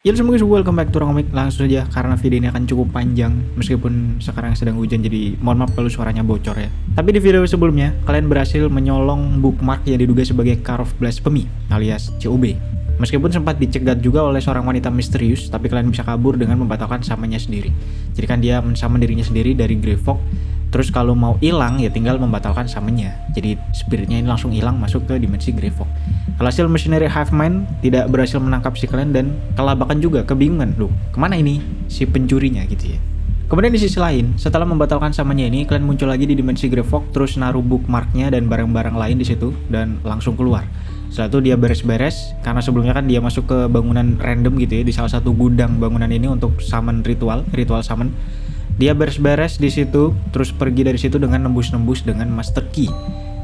Ya semoga welcome back to Komik. Langsung saja karena video ini akan cukup panjang meskipun sekarang sedang hujan, jadi mohon maaf kalau suaranya bocor ya. Tapi di video sebelumnya kalian berhasil menyolong bookmark yang diduga sebagai Car of Blasphemy alias COB. Meskipun sempat dicegat juga oleh seorang wanita misterius, tapi kalian bisa kabur dengan membatalkan samanya sendiri. Jadi kan dia mensama dirinya sendiri dari Grey Fog. Terus kalau mau hilang ya tinggal membatalkan samanya. Jadi spiritnya ini langsung hilang masuk ke dimensi Grey Fog. Alhasil Mercenary Hive Mind tidak berhasil menangkap si kalian dan kelabakan juga, kebingungan loh kemana ini si pencurinya gitu ya. Kemudian di sisi lain, setelah membatalkan samanya ini, kalian muncul lagi di dimensi Grey Fog, terus naruh bookmarknya dan barang-barang lain di situ dan langsung keluar. Setelah itu dia beres-beres, karena sebelumnya kan dia masuk ke bangunan random gitu ya, di salah satu gudang bangunan ini untuk summon ritual summon. Dia beres-beres di situ, terus pergi dari situ dengan nembus-nembus dengan Master Key.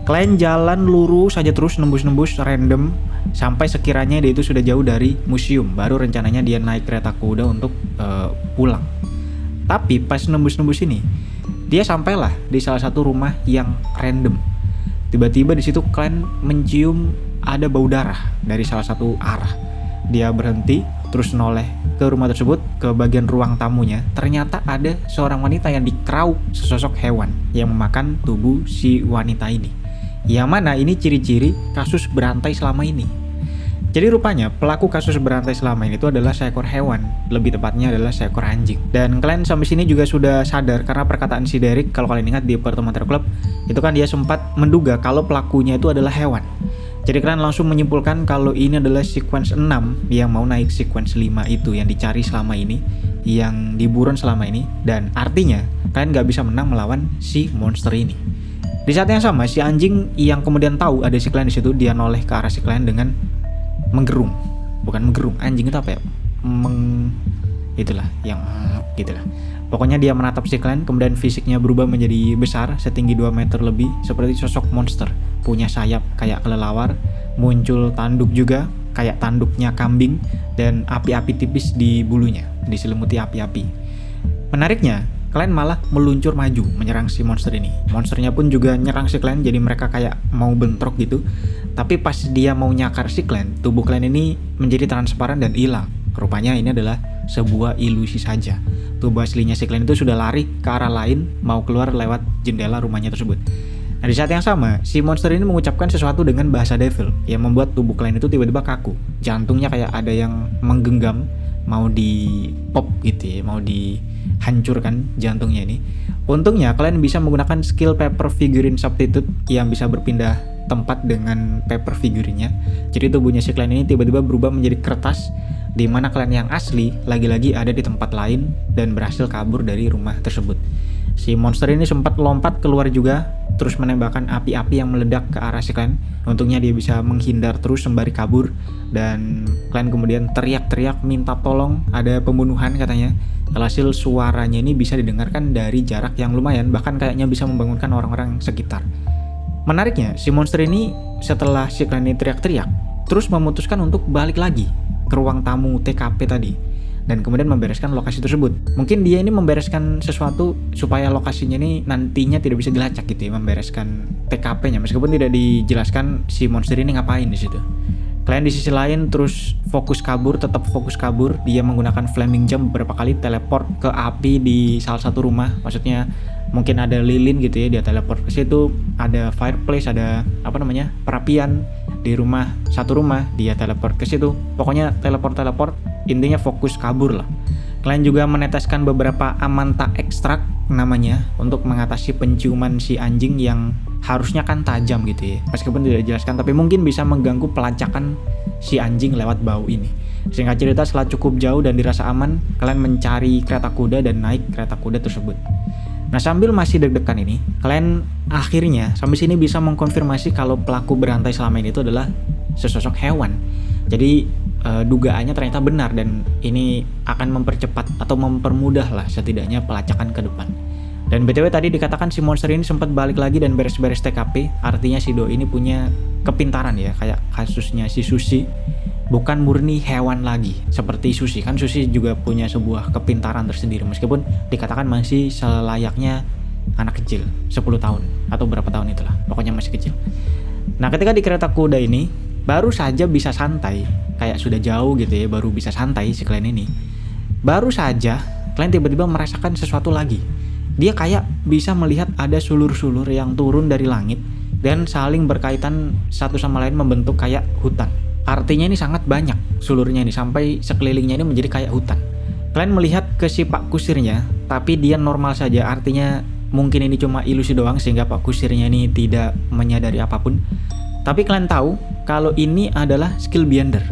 Kalian jalan lurus saja terus nembus-nembus random sampai sekiranya dia itu sudah jauh dari museum. Baru rencananya dia naik kereta kuda untuk pulang. Tapi pas nembus-nembus ini, dia sampailah di salah satu rumah yang random. Tiba-tiba di situ kalian mencium ada bau darah dari salah satu arah. Dia berhenti, terus noleh ke rumah tersebut, ke bagian ruang tamunya. Ternyata ada seorang wanita yang dikerau sesosok hewan yang memakan tubuh si wanita ini. Yang mana ini ciri-ciri kasus berantai selama ini. Jadi rupanya pelaku kasus berantai selama ini itu adalah seekor hewan, lebih tepatnya adalah seekor anjing. Dan kalian sampai sini juga sudah sadar karena perkataan si Derek, kalau kalian ingat di pertemuan Terror Club, itu kan dia sempat menduga kalau pelakunya itu adalah hewan. Jadi kalian langsung menyimpulkan kalau ini adalah sequence 6 yang mau naik sequence 5 itu yang dicari selama ini, yang diburon selama ini, dan artinya kalian gak bisa menang melawan si monster ini. Di saat yang sama, si anjing yang kemudian tahu ada si kalian di situ, dia noleh ke arah si kalian dengan menggerung. Bukan menggerung, anjing itu apa ya? Itulah, yang gitulah. Pokoknya dia menatap si kalian, kemudian fisiknya berubah menjadi besar, setinggi 2 meter lebih, seperti sosok monster. Punya sayap kayak kelelawar, muncul tanduk juga, kayak tanduknya kambing, dan api-api tipis di bulunya, diselimuti api-api. Menariknya, kalian malah meluncur maju menyerang si monster ini. Monsternya pun juga nyerang si kalian, jadi mereka kayak mau bentrok gitu. Tapi pas dia mau nyakar si kalian, tubuh kalian ini menjadi transparan dan hilang. Rupanya ini adalah sebuah ilusi saja. Tubuh aslinya si kalian itu sudah lari ke arah lain, mau keluar lewat jendela rumahnya tersebut. Nah, di saat yang sama, si monster ini mengucapkan sesuatu dengan bahasa devil yang membuat tubuh kalian itu tiba-tiba kaku. Jantungnya kayak ada yang menggenggam, mau di pop gitu ya, mau dihancurkan jantungnya ini. Untungnya kalian bisa menggunakan skill paper figurine substitute yang bisa berpindah tempat dengan paper figurine-nya. Jadi tubuhnya si kalian ini tiba-tiba berubah menjadi kertas, di mana kalian yang asli lagi-lagi ada di tempat lain dan berhasil kabur dari rumah tersebut. Si monster ini sempat lompat keluar juga, terus menembakkan api-api yang meledak ke arah si kalian. Untungnya dia bisa menghindar terus sembari kabur, dan kalian kemudian teriak-teriak minta tolong, ada pembunuhan katanya. Alhasil suaranya ini bisa didengarkan dari jarak yang lumayan, bahkan kayaknya bisa membangunkan orang-orang sekitar. Menariknya, si monster ini setelah si kalian ini teriak-teriak, terus memutuskan untuk balik lagi ke ruang tamu TKP tadi dan kemudian membereskan lokasi tersebut. Mungkin dia ini membereskan sesuatu supaya lokasinya ini nantinya tidak bisa dilacak gitu ya, membereskan TKP-nya, meskipun tidak dijelaskan si monster ini ngapain di situ. Kalian di sisi lain terus fokus kabur, tetap fokus kabur. Dia menggunakan flaming jump beberapa kali, teleport ke api di salah satu rumah. Maksudnya mungkin ada lilin gitu ya, dia teleport ke situ. Ada fireplace, ada perapian di rumah, satu rumah, dia teleport ke situ. Pokoknya teleport. Intinya fokus kabur lah. Kalian juga meneteskan beberapa amanta ekstrak namanya untuk mengatasi penciuman si anjing yang harusnya kan tajam gitu ya, meskipun tidak dijelaskan, tapi mungkin bisa mengganggu pelacakan si anjing lewat bau ini. Singkat cerita, setelah cukup jauh dan dirasa aman, kalian mencari kereta kuda dan naik kereta kuda tersebut. Nah, sambil masih deg-degan ini, kalian akhirnya sampai sini bisa mengkonfirmasi kalau pelaku berantai selama ini itu adalah sesosok hewan. Jadi dugaannya ternyata benar, dan ini akan mempercepat atau mempermudah lah setidaknya pelacakan ke depan. Dan BTW tadi dikatakan si monster ini sempat balik lagi dan beres-beres TKP, artinya si Doi ini punya kepintaran ya, kayak kasusnya si Sushi, bukan murni hewan lagi seperti Sushi. Kan Sushi juga punya sebuah kepintaran tersendiri, meskipun dikatakan masih selayaknya anak kecil, 10 tahun atau berapa tahun itulah, pokoknya masih kecil. Nah, ketika di kereta kuda ini, baru saja bisa santai, kayak sudah jauh gitu ya, baru bisa santai si klien ini. Baru saja klien tiba-tiba merasakan sesuatu lagi. Dia kayak bisa melihat ada sulur-sulur yang turun dari langit dan saling berkaitan satu sama lain membentuk kayak hutan. Artinya ini sangat banyak sulurnya ini, sampai sekelilingnya ini menjadi kayak hutan. Klien melihat ke si Pak Kusirnya, tapi dia normal saja, artinya mungkin ini cuma ilusi doang sehingga Pak Kusirnya ini tidak menyadari apapun. Tapi klien tahu kalau ini adalah skill Beyonder.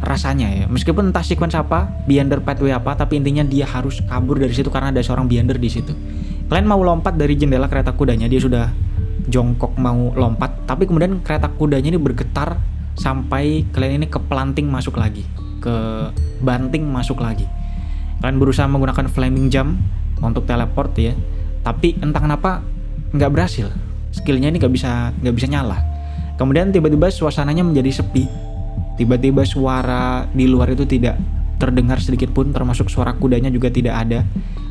Rasanya ya, meskipun entah sequence apa, Beyonder pathway apa, tapi intinya dia harus kabur dari situ karena ada seorang Beyonder di situ. Klien mau lompat dari jendela kereta kudanya, dia sudah jongkok mau lompat, tapi kemudian kereta kudanya ini bergetar sampai klien ini kepelanting masuk lagi, ke banting masuk lagi. Klien berusaha menggunakan flaming jump untuk teleport ya, tapi entah kenapa nggak berhasil. Skillnya ini nggak bisa nyala. Kemudian tiba-tiba suasananya menjadi sepi. Tiba-tiba suara di luar itu tidak terdengar sedikit pun, termasuk suara kudanya juga tidak ada.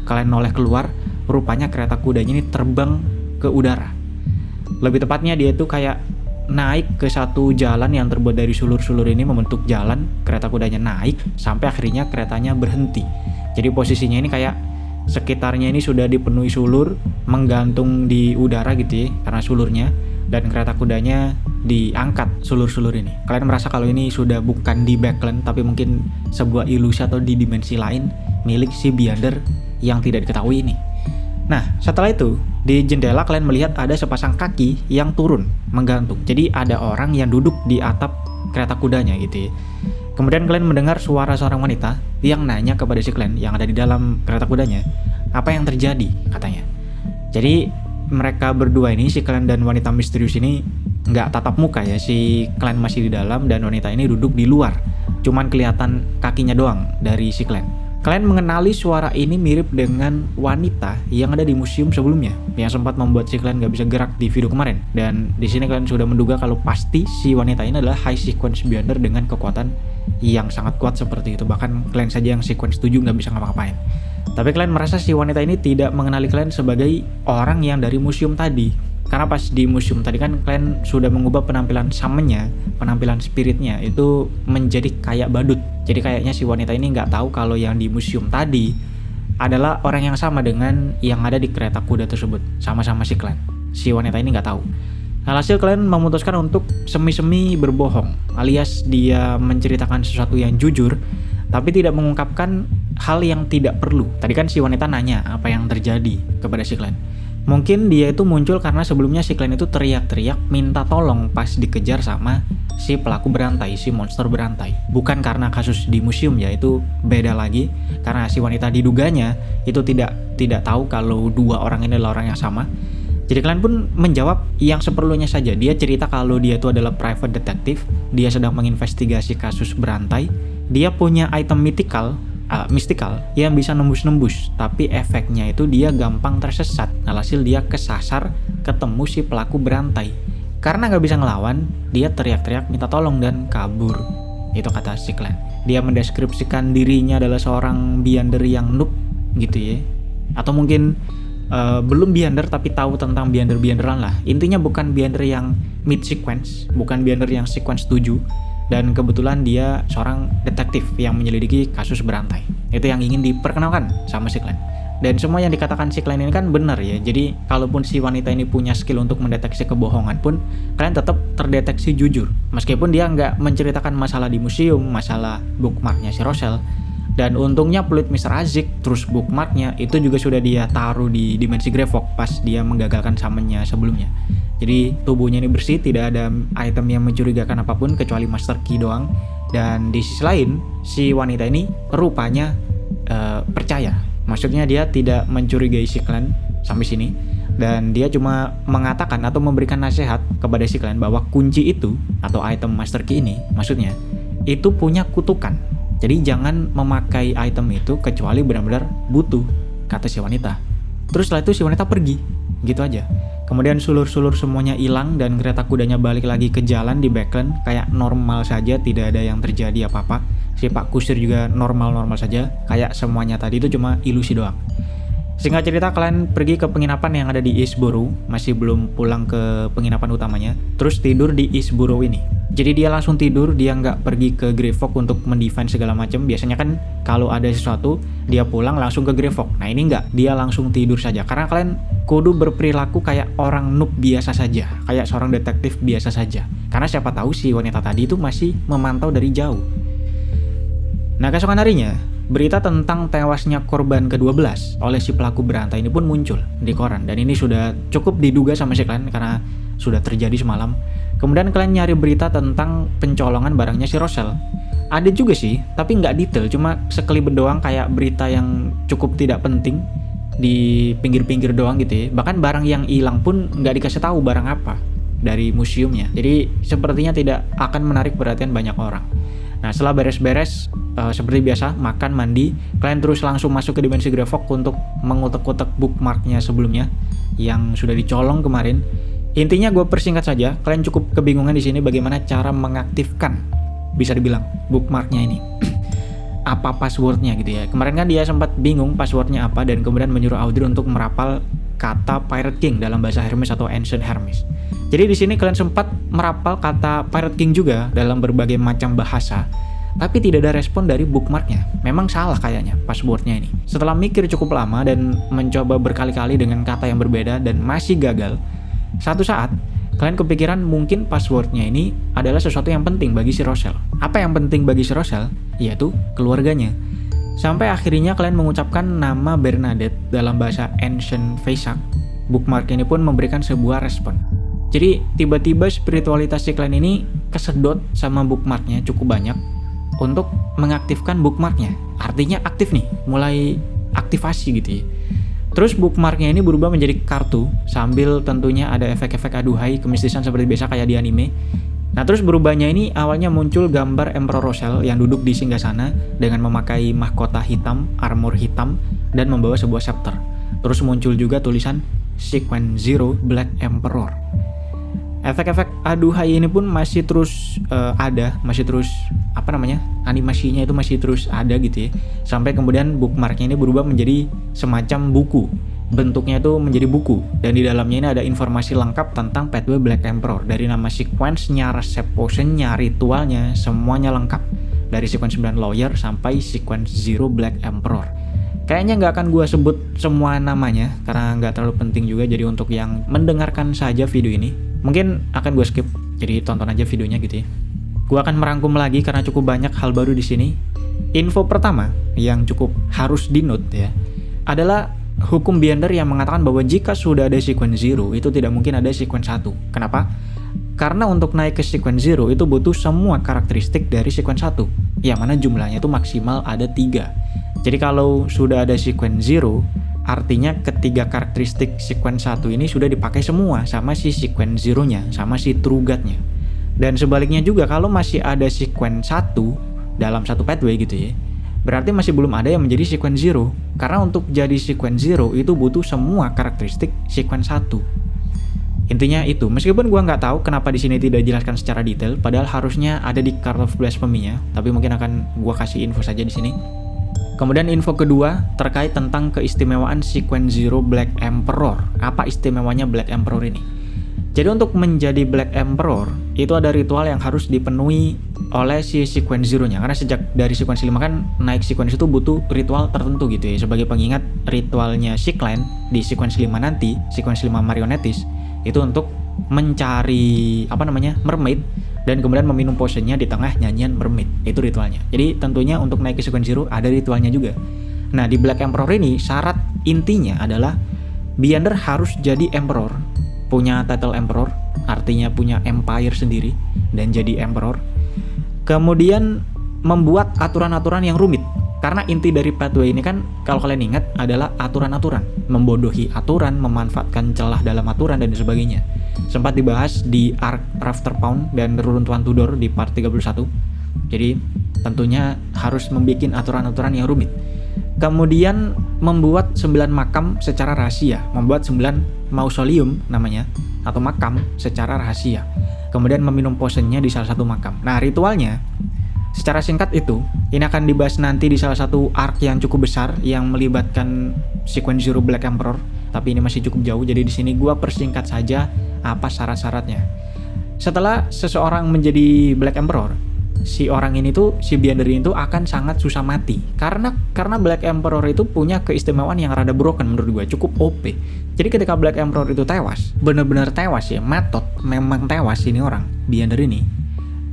Kalian noleh keluar, rupanya kereta kudanya ini terbang ke udara. Lebih tepatnya dia itu kayak naik ke satu jalan yang terbuat dari sulur-sulur ini membentuk jalan. Kereta kudanya naik sampai akhirnya keretanya berhenti. Jadi posisinya ini kayak sekitarnya ini sudah dipenuhi sulur, menggantung di udara gitu ya, karena sulurnya, dan kereta kudanya diangkat sulur-sulur ini. Kalian merasa kalau ini sudah bukan di backland, tapi mungkin sebuah ilusi atau di dimensi lain milik si Beyonder yang tidak diketahui ini. Nah, setelah itu di jendela kalian melihat ada sepasang kaki yang turun menggantung. Jadi ada orang yang duduk di atap kereta kudanya gitu ya. Kemudian kalian mendengar suara seorang wanita yang nanya kepada si klien yang ada di dalam kereta kudanya, apa yang terjadi katanya. Jadi mereka berdua ini, si klien dan wanita misterius ini nggak tatap muka ya, si klien masih di dalam dan wanita ini duduk di luar, cuman kelihatan kakinya doang dari si klien. Kalian mengenali suara ini mirip dengan wanita yang ada di museum sebelumnya, yang sempat membuat si klien nggak bisa gerak di video kemarin. Dan di sini kalian sudah menduga kalau pasti si wanita ini adalah high sequence Beyonder dengan kekuatan yang sangat kuat seperti itu. Bahkan kalian saja yang sequence 7 nggak bisa ngapa-ngapain. Tapi kalian merasa si wanita ini tidak mengenali kalian sebagai orang yang dari museum tadi. Karena pas di museum tadi kan kalian sudah mengubah penampilan summonnya, penampilan spiritnya itu menjadi kayak badut. Jadi kayaknya si wanita ini nggak tahu kalau yang di museum tadi adalah orang yang sama dengan yang ada di kereta kuda tersebut. Sama-sama si klien. Si wanita ini nggak tahu. Alhasil kalian memutuskan untuk semi-semi berbohong, alias dia menceritakan sesuatu yang jujur, tapi tidak mengungkapkan hal yang tidak perlu. Tadi kan si wanita nanya apa yang terjadi kepada si klien. Mungkin dia itu muncul karena sebelumnya si klien itu teriak-teriak minta tolong pas dikejar sama si pelaku berantai, si monster berantai. Bukan karena kasus di museum ya, itu beda lagi. Karena si wanita diduganya itu tidak tahu kalau dua orang ini adalah orang yang sama. Jadi kalian pun menjawab yang seperlunya saja. Dia cerita kalau dia itu adalah private detective, dia sedang menginvestigasi kasus berantai. Dia punya item mystical yang bisa nembus-nembus, tapi efeknya itu dia gampang tersesat. Alhasil dia kesasar ketemu si pelaku berantai. Karena nggak bisa ngelawan, dia teriak-teriak minta tolong dan kabur. Itu kata si klien. Dia mendeskripsikan dirinya adalah seorang Beyonder yang noob gitu ya. Atau mungkin belum Beyonder tapi tahu tentang Beyonder-Beyenderan lah. Intinya bukan Beyonder yang mid sequence, bukan Beyonder yang sequence 7. Dan kebetulan dia seorang detektif yang menyelidiki kasus berantai. Itu yang ingin diperkenalkan sama si klien. Dan semua yang dikatakan si klien ini kan benar ya. Jadi kalaupun si wanita ini punya skill untuk mendeteksi kebohongan pun, kalian tetap terdeteksi jujur. Meskipun dia nggak menceritakan masalah di museum, masalah bookmarknya si Rochelle. Dan untungnya peluit Mr. Azik, terus bookmarknya itu juga sudah dia taruh di dimensi Greyfog pas dia menggagalkan summonnya sebelumnya. Jadi tubuhnya ini bersih, tidak ada item yang mencurigakan apapun kecuali master key doang. Dan di sisi lain, si wanita ini rupanya percaya. Maksudnya dia tidak mencurigai si klien sampai sini. Dan dia cuma mengatakan atau memberikan nasihat kepada si klien bahwa kunci itu atau item master key ini maksudnya itu punya kutukan. Jadi jangan memakai item itu kecuali benar-benar butuh, kata si wanita. Terus setelah itu si wanita pergi, gitu aja. Kemudian sulur-sulur semuanya hilang dan kereta kudanya balik lagi ke jalan di backland kayak normal saja, tidak ada yang terjadi apa-apa. Si Pak Kusir juga normal-normal saja, kayak semuanya tadi itu cuma ilusi doang. Singkat cerita, kalian pergi ke penginapan yang ada di Eastborough, masih belum pulang ke penginapan utamanya, terus tidur di Eastborough ini. Jadi dia langsung tidur, dia nggak pergi ke Grey Fox untuk mendefense segala macam. Biasanya kan kalau ada sesuatu, dia pulang langsung ke Grey Fox. Nah ini nggak, dia langsung tidur saja. Karena kalian kudu berperilaku kayak orang noob biasa saja, kayak seorang detektif biasa saja. Karena siapa tahu si wanita tadi itu masih memantau dari jauh. Nah keesokan harinya, berita tentang tewasnya korban ke-12 oleh si pelaku berantai ini pun muncul di koran. Dan ini sudah cukup diduga sama si kalian karena sudah terjadi semalam. Kemudian kalian nyari berita tentang pencolongan barangnya si Roselle. Ada juga sih, tapi nggak detail, cuma sekelibet doang kayak berita yang cukup tidak penting di pinggir-pinggir doang gitu ya. Bahkan barang yang hilang pun nggak dikasih tahu barang apa dari museumnya. Jadi sepertinya tidak akan menarik perhatian banyak orang. Nah setelah beres-beres seperti biasa makan mandi, kalian terus langsung masuk ke dimensi Grey Fox untuk mengutek-utek bookmarknya sebelumnya yang sudah dicolong kemarin. Intinya gue persingkat saja, kalian cukup kebingungan di sini bagaimana cara mengaktifkan, bisa dibilang, bookmarknya ini. Apa passwordnya gitu ya. Kemarin kan dia sempat bingung passwordnya apa dan kemudian menyuruh Audrey untuk merapal kata Pirate King dalam bahasa Hermes atau Ancient Hermes. Jadi di sini kalian sempat merapal kata Pirate King juga dalam berbagai macam bahasa, tapi tidak ada respon dari bookmarknya. Memang salah kayaknya passwordnya ini. Setelah mikir cukup lama dan mencoba berkali-kali dengan kata yang berbeda dan masih gagal, satu saat kalian kepikiran mungkin passwordnya ini adalah sesuatu yang penting bagi si Roselle. Apa yang penting bagi si Roselle? Yaitu keluarganya. Sampai akhirnya kalian mengucapkan nama Bernadette dalam bahasa Ancient Vesak. Bookmark ini pun memberikan sebuah respon. Jadi tiba-tiba spiritualitas si kalian ini kesedot sama bookmarknya cukup banyak untuk mengaktifkan bookmarknya. Artinya aktif nih, mulai aktivasi gitu ya. Terus bookmarknya ini berubah menjadi kartu sambil tentunya ada efek-efek aduhai kemistisan seperti biasa kayak di anime. Nah terus berubahnya ini awalnya muncul gambar Emperor Roselle yang duduk di singgasana dengan memakai mahkota hitam, armor hitam, dan membawa sebuah scepter. Terus muncul juga tulisan Sequence Zero Black Emperor. Efek-efek aduhai ini pun masih terus ada, masih terus animasinya itu masih terus ada gitu ya. Sampai kemudian bookmarknya ini berubah menjadi semacam buku. Bentuknya itu menjadi buku dan di dalamnya ini ada informasi lengkap tentang Pathway Black Emperor, dari nama sequence-nya, resep potion-nya, ritualnya, semuanya lengkap. Dari sequence 9 lawyer sampai sequence 0 Black Emperor. Kayaknya nggak akan gue sebut semua namanya karena nggak terlalu penting juga, jadi untuk yang mendengarkan saja video ini mungkin akan gue skip, jadi tonton aja videonya gitu ya. Gue akan merangkum lagi karena cukup banyak hal baru di sini. Info pertama yang cukup harus di-note ya adalah hukum Beyonder yang mengatakan bahwa jika sudah ada sequence 0 itu tidak mungkin ada sequence 1. Kenapa? Karena untuk naik ke sequence 0 itu butuh semua karakteristik dari sequence 1, yang mana jumlahnya itu maksimal ada 3. Jadi kalau sudah ada sequence 0, artinya ketiga karakteristik sequence 1 ini sudah dipakai semua sama si sequence 0-nya, sama si True God-nya. Dan sebaliknya juga kalau masih ada sequence 1 dalam satu pathway gitu ya, berarti masih belum ada yang menjadi sequence 0. Karena untuk jadi sequence 0 itu butuh semua karakteristik sequence 1. Intinya itu, meskipun gua nggak tahu kenapa di sini tidak dijelaskan secara detail, padahal harusnya ada di Card of Blasphemy-nya, tapi mungkin akan gua kasih info saja di sini. Kemudian info kedua terkait tentang keistimewaan sequence 0 Black Emperor. Apa istimewanya Black Emperor ini? Jadi untuk menjadi Black Emperor itu ada ritual yang harus dipenuhi oleh si sequence 0-nya. Karena sejak dari sequence 5 kan naik sequence itu butuh ritual tertentu gitu ya. Sebagai pengingat ritualnya si clan di sequence 5 nanti, sequence 5 marionetis, itu untuk mencari mermaid dan kemudian meminum potionnya di tengah nyanyian mermaid. Itu ritualnya. Jadi tentunya untuk naik ke sequence 0 ada ritualnya juga. Nah di Black Emperor ini syarat intinya adalah Beyonder harus jadi Emperor, punya title Emperor, artinya punya empire sendiri dan jadi Emperor. Kemudian membuat aturan-aturan yang rumit. Karena inti dari pathway ini kan kalau kalian ingat adalah aturan-aturan, membodohi aturan, memanfaatkan celah dalam aturan dan sebagainya. Sempat dibahas di Arc Rafterpound dan Reruntuhan Tudor di part 31. Jadi tentunya harus membuat aturan-aturan yang rumit. Kemudian membuat 9 makam secara rahasia, membuat 9 mausoleum namanya atau makam secara rahasia. Kemudian meminum potionnya di salah satu makam. Nah ritualnya Secara singkat ini akan dibahas nanti di salah satu arc yang cukup besar yang melibatkan Sequence Zero Black Emperor. Tapi ini masih cukup jauh, jadi di sini gue persingkat saja apa syarat-syaratnya. Setelah seseorang menjadi Black Emperor, si Beyonder ini tuh akan sangat susah mati. Karena Black Emperor itu punya keistimewaan yang rada broken menurut gue, cukup OP. Jadi ketika Black Emperor itu tewas, bener-bener tewas ya, Matot memang tewas ini orang, Beyonder ini,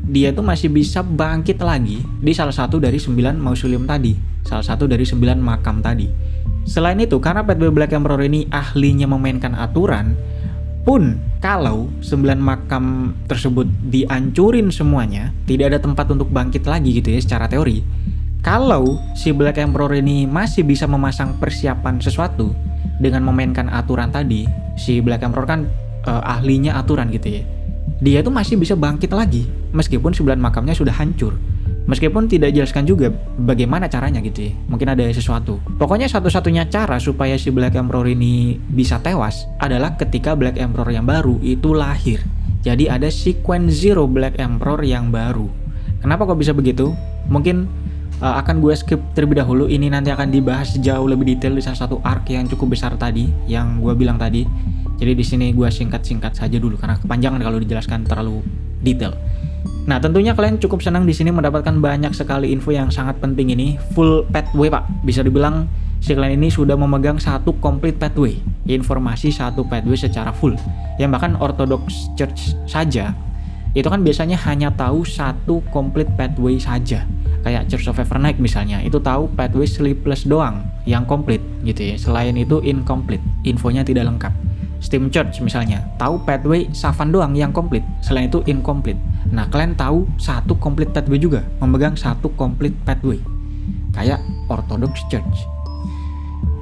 dia tuh masih bisa bangkit lagi di salah satu dari 9 mausoleum tadi, salah satu dari 9 makam tadi. Selain itu, karena Pathway Black Emperor ini ahlinya memainkan aturan, pun kalau 9 makam tersebut dihancurin semuanya, tidak ada tempat untuk bangkit lagi gitu ya secara teori. Kalau si Black Emperor ini masih bisa memasang persiapan sesuatu dengan memainkan aturan tadi, si Black Emperor kan ahlinya aturan gitu ya, dia tuh masih bisa bangkit lagi meskipun 9 makamnya sudah hancur. Meskipun tidak jelaskan juga bagaimana caranya gitu ya, mungkin ada sesuatu. Pokoknya satu-satunya cara supaya si Black Emperor ini bisa tewas adalah ketika Black Emperor yang baru itu lahir. Jadi ada Sequence Zero Black Emperor yang baru. Kenapa kok bisa begitu? Mungkin akan gue skip terlebih dahulu. Ini nanti akan dibahas jauh lebih detail di salah satu arc yang cukup besar tadi, yang gue bilang tadi. Jadi di sini gue singkat-singkat saja dulu karena kepanjangan kalau dijelaskan terlalu detail. Nah, tentunya kalian cukup senang di sini mendapatkan banyak sekali info yang sangat penting ini. Full pathway, Pak. Bisa dibilang si klien ini sudah memegang satu complete pathway. Informasi satu pathway secara full. Yang bahkan Orthodox Church saja itu kan biasanya hanya tahu satu complete pathway saja. Kayak Church of Evernight misalnya, itu tahu pathway Sleepless doang yang complete gitu ya. Selain itu incomplete, infonya tidak lengkap. Steam Church misalnya, tahu pathway Savan doang yang komplit, selain itu incomplete. Nah, kalian tahu satu complete pathway juga, memegang satu complete pathway, kayak Orthodox Church.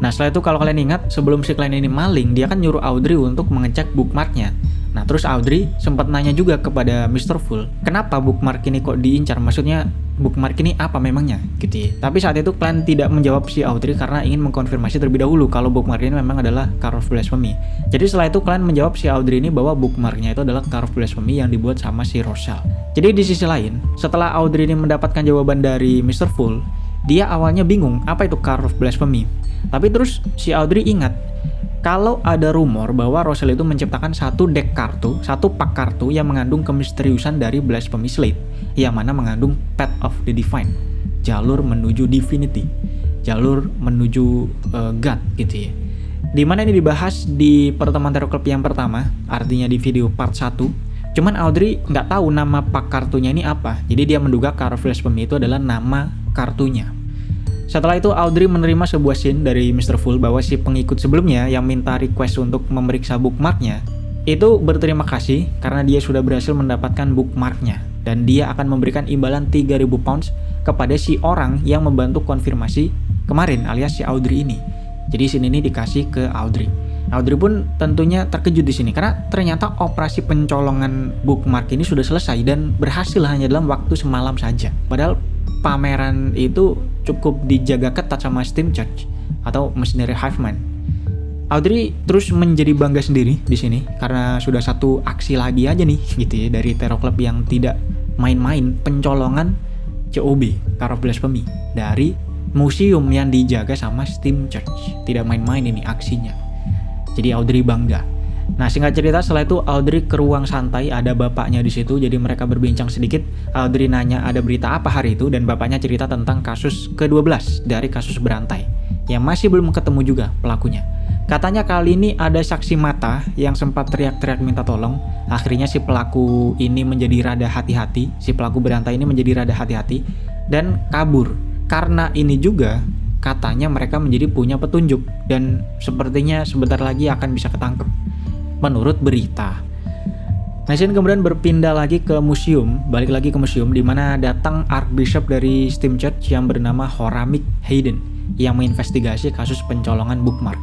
Nah, setelah itu kalau kalian ingat, sebelum si klien ini maling, dia kan nyuruh Audrey untuk mengecek bookmarknya. Nah, terus Audrey sempat nanya juga kepada Mr. Full, kenapa bookmark ini kok diincar? Maksudnya, bookmark ini apa memangnya? Gitu ya. Tapi saat itu klien tidak menjawab si Audrey karena ingin mengkonfirmasi terlebih dahulu kalau bookmark ini memang adalah Car of Blasphemy. Jadi setelah itu klien menjawab si Audrey ini bahwa bookmarknya itu adalah Car of Blasphemy yang dibuat sama si Rochelle. Jadi di sisi lain, setelah Audrey ini mendapatkan jawaban dari Mr. Full, dia awalnya bingung apa itu Car of Blasphemy. Tapi terus si Audrey ingat, kalau ada rumor bahwa Rochelle itu menciptakan satu deck kartu, satu pak kartu yang mengandung kemisteriusan dari Blasphemy Slate, yang mana mengandung Path of the Divine, jalur menuju Divinity, jalur menuju God gitu ya. Dimana ini dibahas di pertemuan Tarot Club yang pertama, artinya di video part 1. Cuman Audrey nggak tahu nama pak kartunya ini apa, jadi dia menduga Car of Blasphemy itu adalah nama kartunya. Setelah itu Audrey menerima sebuah scene dari Mr. Full bahwa si pengikut sebelumnya yang minta request untuk memeriksa bookmarknya itu berterima kasih karena dia sudah berhasil mendapatkan bookmarknya, dan dia akan memberikan imbalan 3.000 pounds kepada si orang yang membantu konfirmasi kemarin alias si Audrey ini. Jadi scene ini dikasih ke Audrey. Audrey pun tentunya terkejut di sini karena ternyata operasi pencolongan bookmark ini sudah selesai dan berhasil hanya dalam waktu semalam saja. Padahal pameran itu cukup dijaga ketat sama Steam Church atau Mercenary Hiveman. Audrey terus menjadi bangga sendiri di sini karena sudah satu aksi lagi aja nih gitu ya dari Tarot Club yang tidak main-main pencolongan COB, Car of Blasphemy, dari museum yang dijaga sama Steam Church. Tidak main-main ini aksinya. Jadi Audrey bangga. Nah, singkat cerita setelah itu Audrey ke ruang santai, ada bapaknya di situ, jadi mereka berbincang sedikit. Audrey nanya ada berita apa hari itu, dan bapaknya cerita tentang kasus ke-12 dari kasus berantai yang masih belum ketemu juga pelakunya. Katanya kali ini ada saksi mata yang sempat teriak-teriak minta tolong. Akhirnya si pelaku ini menjadi rada hati-hati, si pelaku berantai ini menjadi rada hati-hati dan kabur. Karena ini juga katanya mereka menjadi punya petunjuk dan sepertinya sebentar lagi akan bisa ketangkep menurut berita. Nation kemudian berpindah lagi ke museum, balik lagi ke museum di mana datang Archbishop dari Steam Church yang bernama Horamic Hayden yang menginvestigasi kasus pencolongan bookmark.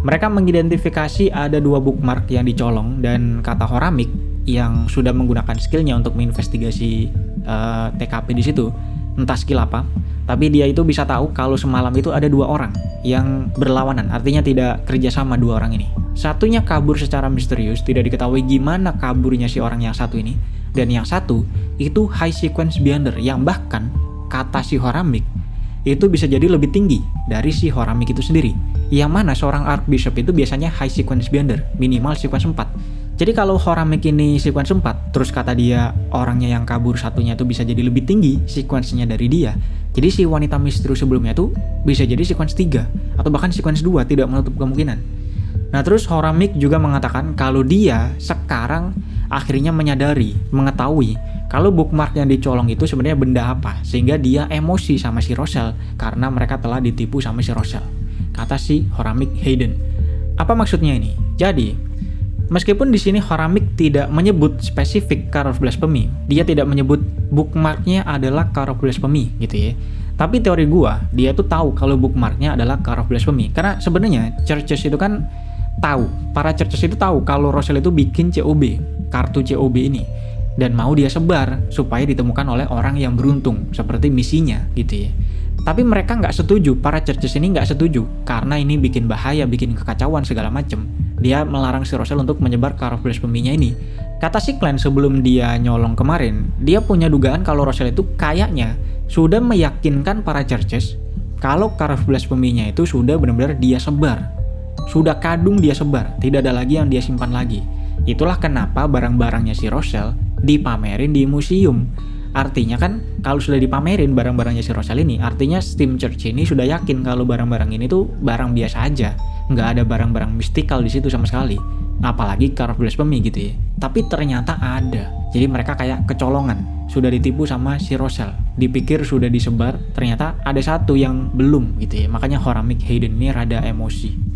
Mereka mengidentifikasi ada 2 bookmark yang dicolong dan kata Horamic yang sudah menggunakan skillnya untuk menginvestigasi TKP di situ, entah skill apa, Tapi dia itu bisa tahu kalau semalam itu ada 2 orang yang berlawanan, artinya tidak kerjasama 2 orang ini. Satunya kabur secara misterius, tidak diketahui gimana kaburnya si orang yang satu ini. Dan yang satu itu high sequence beyonder, yang bahkan kata si Horamik itu bisa jadi lebih tinggi dari si Horamik itu sendiri. Yang mana seorang Archbishop itu biasanya high sequence beyonder, minimal sequence 4. Jadi kalau Horamik ini sequence 4, terus kata dia orangnya yang kabur satunya itu bisa jadi lebih tinggi sequence-nya dari dia. Jadi si wanita misterius sebelumnya itu bisa jadi sequence 3 atau bahkan sequence 2, tidak menutup kemungkinan. Nah terus Horamik juga mengatakan kalau dia sekarang akhirnya menyadari, mengetahui kalau bookmark yang dicolong itu sebenarnya benda apa, sehingga dia emosi sama si Rochelle karena mereka telah ditipu sama si Rochelle, kata si Horamik Hayden. Apa maksudnya ini? Jadi meskipun di sini Horamik tidak menyebut spesifik Car of Blasphemy, dia tidak menyebut bookmarknya adalah Car of Blasphemy gitu ya. Tapi teori gua, dia tuh tahu kalau bookmarknya adalah Car of Blasphemy. Karena sebenarnya churches itu kan tahu, para churches itu tahu kalau Rochelle itu bikin COB, kartu COB ini, dan mau dia sebar supaya ditemukan oleh orang yang beruntung, seperti misinya gitu ya. Tapi mereka nggak setuju, para churches ini nggak setuju, karena ini bikin bahaya, bikin kekacauan segala macem. Dia melarang si Rochelle untuk menyebar Car of Blasphemy-nya ini. Kata si Clan sebelum dia nyolong kemarin, dia punya dugaan kalau Rochelle itu kayaknya sudah meyakinkan para churches kalau Car of Blasphemy-nya itu sudah benar-benar dia sebar. Sudah kadung dia sebar, tidak ada lagi yang dia simpan lagi. Itulah kenapa barang-barangnya si Rochelle dipamerin di museum. Artinya kan kalau sudah dipamerin barang-barangnya si Rochelle ini, artinya Steam Church ini sudah yakin kalau barang-barang ini tuh barang biasa aja, nggak ada barang-barang mistikal di situ sama sekali, apalagi Car of Blasphemy gitu ya. Tapi ternyata ada, jadi mereka kayak kecolongan, sudah ditipu sama si Rochelle, dipikir sudah disebar, ternyata ada satu yang belum gitu ya. Makanya Horamik Hayden ini rada emosi.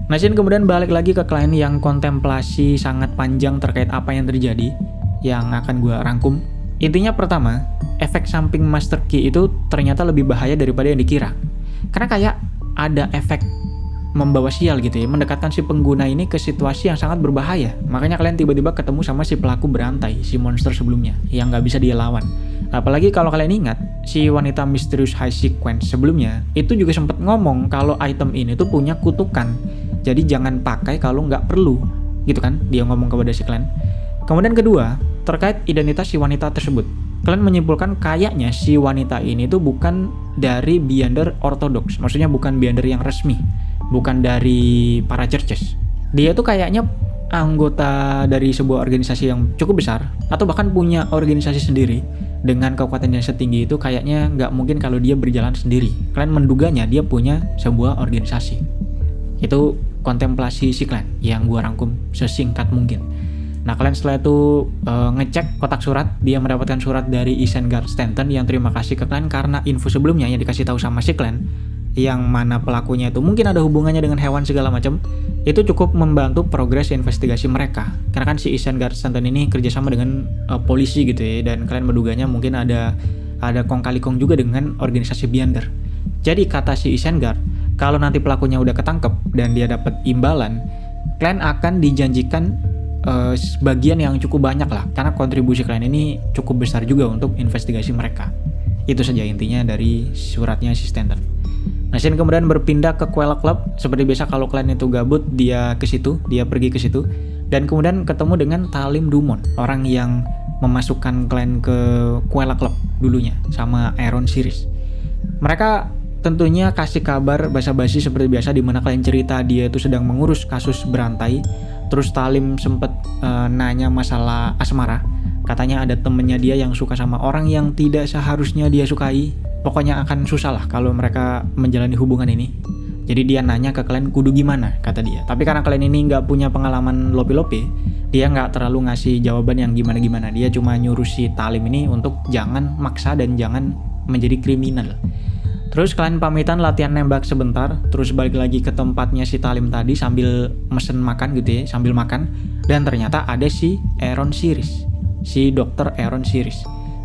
Nah, kemudian balik lagi ke klien yang kontemplasi sangat panjang terkait apa yang terjadi, yang akan gue rangkum. Intinya pertama, efek samping Master Key itu ternyata lebih bahaya daripada yang dikira. Karena kayak ada efek membawa sial gitu ya, mendekatkan si pengguna ini ke situasi yang sangat berbahaya. Makanya kalian tiba-tiba ketemu sama si pelaku berantai, si monster sebelumnya, yang nggak bisa dia lawan. Apalagi kalau kalian ingat, si wanita misterius high sequence sebelumnya, itu juga sempat ngomong kalau item ini tuh punya kutukan. Jadi jangan pakai kalau nggak perlu, gitu kan, dia ngomong kepada si Clan. Kemudian kedua, terkait identitas si wanita tersebut. Kalian menyimpulkan kayaknya si wanita ini tuh bukan dari Beyonder ortodoks, maksudnya bukan Beyonder yang resmi, bukan dari para churches. Dia tuh kayaknya anggota dari sebuah organisasi yang cukup besar, atau bahkan punya organisasi sendiri. Dengan kekuatan yang setinggi itu kayaknya nggak mungkin kalau dia berjalan sendiri. Kalian menduganya dia punya sebuah organisasi. Itu kontemplasi si Clan yang gua rangkum sesingkat mungkin. Nah, kalian setelah itu ngecek kotak surat, dia mendapatkan surat dari Isengard Stanton yang terima kasih ke Clan karena info sebelumnya yang dikasih tahu sama si Clan, yang mana pelakunya itu mungkin ada hubungannya dengan hewan segala macam, itu cukup membantu progres investigasi mereka. Karena kan si Isengard Stanton ini kerjasama dengan polisi gitu ya, dan kalian menduganya mungkin ada kong kali kong juga dengan organisasi Beyonder. Jadi kata si Isengard, kalau nanti pelakunya udah ketangkep dan dia dapat imbalan, Clan akan dijanjikan sebagian yang cukup banyak lah, karena kontribusi kalian ini cukup besar juga untuk investigasi mereka. Itu saja intinya dari suratnya si Stanton. Nah, Shin kemudian berpindah ke Quella Club. Seperti biasa kalau kalian itu gabut, dia pergi ke situ, dan kemudian ketemu dengan Talim Dumont, orang yang memasukkan kalian ke Quella Club dulunya sama Aaron Series. Mereka tentunya kasih kabar basa-basi seperti biasa, di mana kalian cerita dia itu sedang mengurus kasus berantai. Terus Talim sempet nanya masalah asmara. Katanya ada temennya dia yang suka sama orang yang tidak seharusnya dia sukai. Pokoknya akan susah lah kalau mereka menjalani hubungan ini. Jadi dia nanya ke kalian kudu gimana, kata dia. Tapi karena kalian ini nggak punya pengalaman lope-lope, dia nggak terlalu ngasih jawaban yang gimana-gimana. Dia cuma nyuruh si Talim ini untuk jangan maksa dan jangan menjadi kriminal. Terus kalian pamitan latihan nembak sebentar, terus balik lagi ke tempatnya si Talim tadi sambil mesen makan gitu ya, sambil makan. Dan ternyata ada si Aaron Series, si dokter Aaron Series.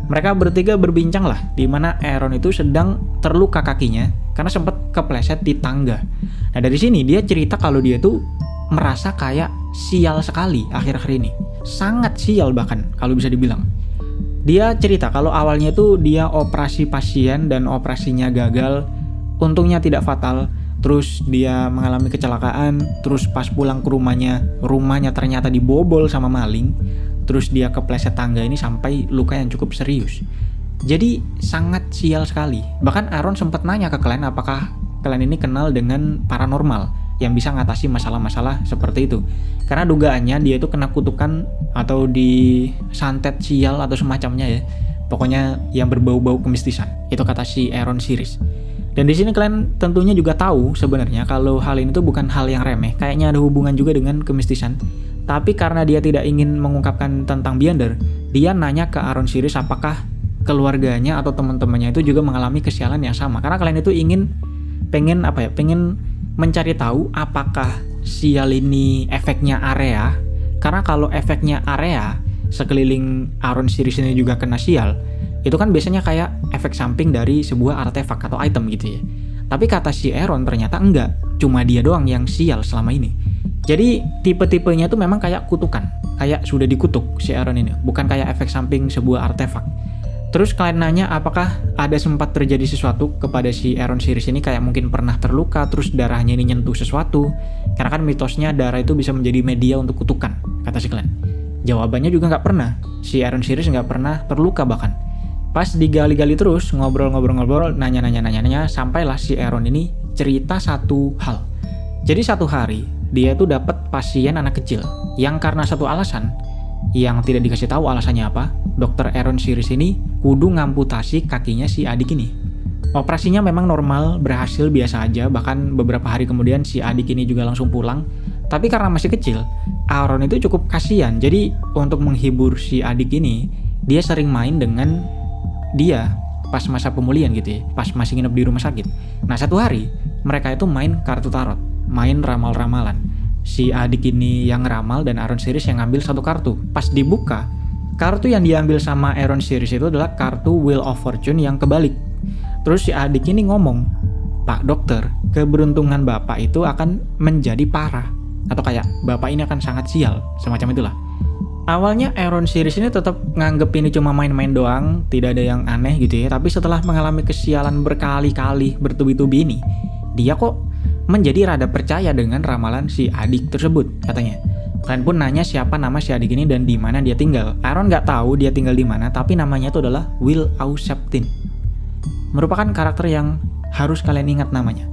Mereka bertiga berbincang lah, di mana Aaron itu sedang terluka kakinya karena sempat kepleset di tangga. Nah, dari sini dia cerita kalau dia tuh merasa kayak sial sekali akhir-akhir ini. Sangat sial bahkan kalau bisa dibilang. Dia cerita kalau awalnya itu dia operasi pasien dan operasinya gagal, untungnya tidak fatal. Terus dia mengalami kecelakaan, terus pas pulang ke rumahnya ternyata dibobol sama maling. Terus dia kepleset tangga ini sampai luka yang cukup serius. Jadi sangat sial sekali. Bahkan Aaron sempat nanya ke Glenn apakah Glenn ini kenal dengan paranormal yang bisa ngatasi masalah-masalah seperti itu. Karena dugaannya dia itu kena kutukan atau disantet sial atau semacamnya ya. Pokoknya yang berbau-bau kemistisan. Itu kata si Aaron Series. Dan di sini kalian tentunya juga tahu sebenarnya kalau hal ini tuh bukan hal yang remeh. Kayaknya ada hubungan juga dengan kemistisan. Tapi karena dia tidak ingin mengungkapkan tentang Beyonder, dia nanya ke Aaron Series apakah keluarganya atau teman-temannya itu juga mengalami kesialan yang sama. Karena kalian itu pengen mencari tahu apakah sial ini efeknya area. Karena kalau efeknya area, sekeliling Aaron Series ini juga kena sial, itu kan biasanya kayak efek samping dari sebuah artefak atau item gitu ya. Tapi kata si Aaron ternyata enggak, cuma dia doang yang sial selama ini. Jadi tipe-tipenya itu memang kayak kutukan, kayak sudah dikutuk si Aaron ini, bukan kayak efek samping sebuah artefak. Terus kalian nanya apakah ada sempat terjadi sesuatu kepada si Aaron Series ini, kayak mungkin pernah terluka terus darahnya ini nyentuh sesuatu. Karena kan mitosnya darah itu bisa menjadi media untuk kutukan, kata si Glenn. Jawabannya juga nggak pernah, si Aaron Series nggak pernah terluka bahkan. Pas digali-gali terus, ngobrol-ngobrol, nanya, sampailah si Aaron ini cerita satu hal. Jadi satu hari, dia tuh dapat pasien anak kecil, yang karena satu alasan, yang tidak dikasih tahu alasannya apa, dokter Aaron Series ini kudu ngamputasi kakinya si adik ini. Operasinya memang normal, berhasil biasa aja, bahkan beberapa hari kemudian si adik ini juga langsung pulang. Tapi karena masih kecil, Aaron itu cukup kasihan, jadi untuk menghibur si adik ini, dia sering main dengan dia pas masa pemulihan gitu ya, pas masih nginep di rumah sakit. Nah satu hari mereka itu main kartu tarot, main ramal-ramalan. Si adik ini yang ngeramal dan Aaron Series yang ngambil satu kartu. Pas dibuka, kartu yang diambil sama Aaron Series itu adalah kartu Wheel of Fortune yang kebalik. Terus si adik ini ngomong, "Pak dokter, keberuntungan bapak itu akan menjadi parah." Atau kayak, "Bapak ini akan sangat sial," semacam itulah. Awalnya Aaron Series ini tetap nganggep ini cuma main-main doang, tidak ada yang aneh gitu ya. Tapi setelah mengalami kesialan berkali-kali, bertubi-tubi ini, dia kok menjadi rada percaya dengan ramalan si adik tersebut, katanya. Kalian pun nanya siapa nama si adik ini dan di mana dia tinggal. Aaron nggak tahu dia tinggal di mana, tapi namanya itu adalah Will Ausaptin. Merupakan karakter yang harus kalian ingat namanya,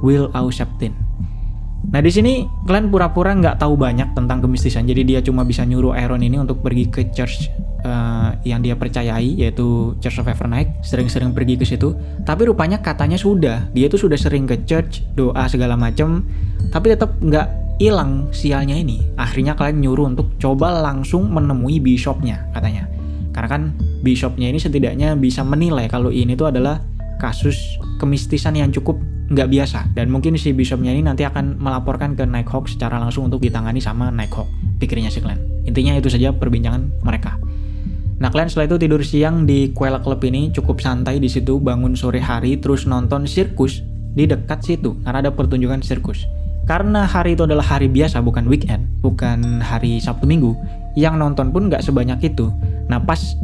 Will Ausaptin. Nah di sini Glenn pura-pura nggak tahu banyak tentang kemistisan, jadi dia cuma bisa nyuruh Aaron ini untuk pergi ke church yang dia percayai, yaitu Church of Evernight, sering-sering pergi ke situ. Tapi rupanya katanya dia itu sudah sering ke church, doa segala macem, tapi tetap nggak hilang sialnya ini. Akhirnya kalian nyuruh untuk coba langsung menemui bishopnya, katanya. Karena kan bishopnya ini setidaknya bisa menilai kalau ini tuh adalah kasus kemistisan yang cukup nggak biasa, dan mungkin si bishopnya ini nanti akan melaporkan ke Nighthawk secara langsung untuk ditangani sama Nighthawk, pikirnya si Glenn. Intinya itu saja perbincangan mereka. Nah Glenn setelah itu tidur siang di Quail Club ini, cukup santai di situ, bangun sore hari terus nonton sirkus di dekat situ karena ada pertunjukan sirkus. Karena hari itu adalah hari biasa, bukan weekend, bukan hari Sabtu Minggu, yang nonton pun nggak sebanyak itu. Nah pas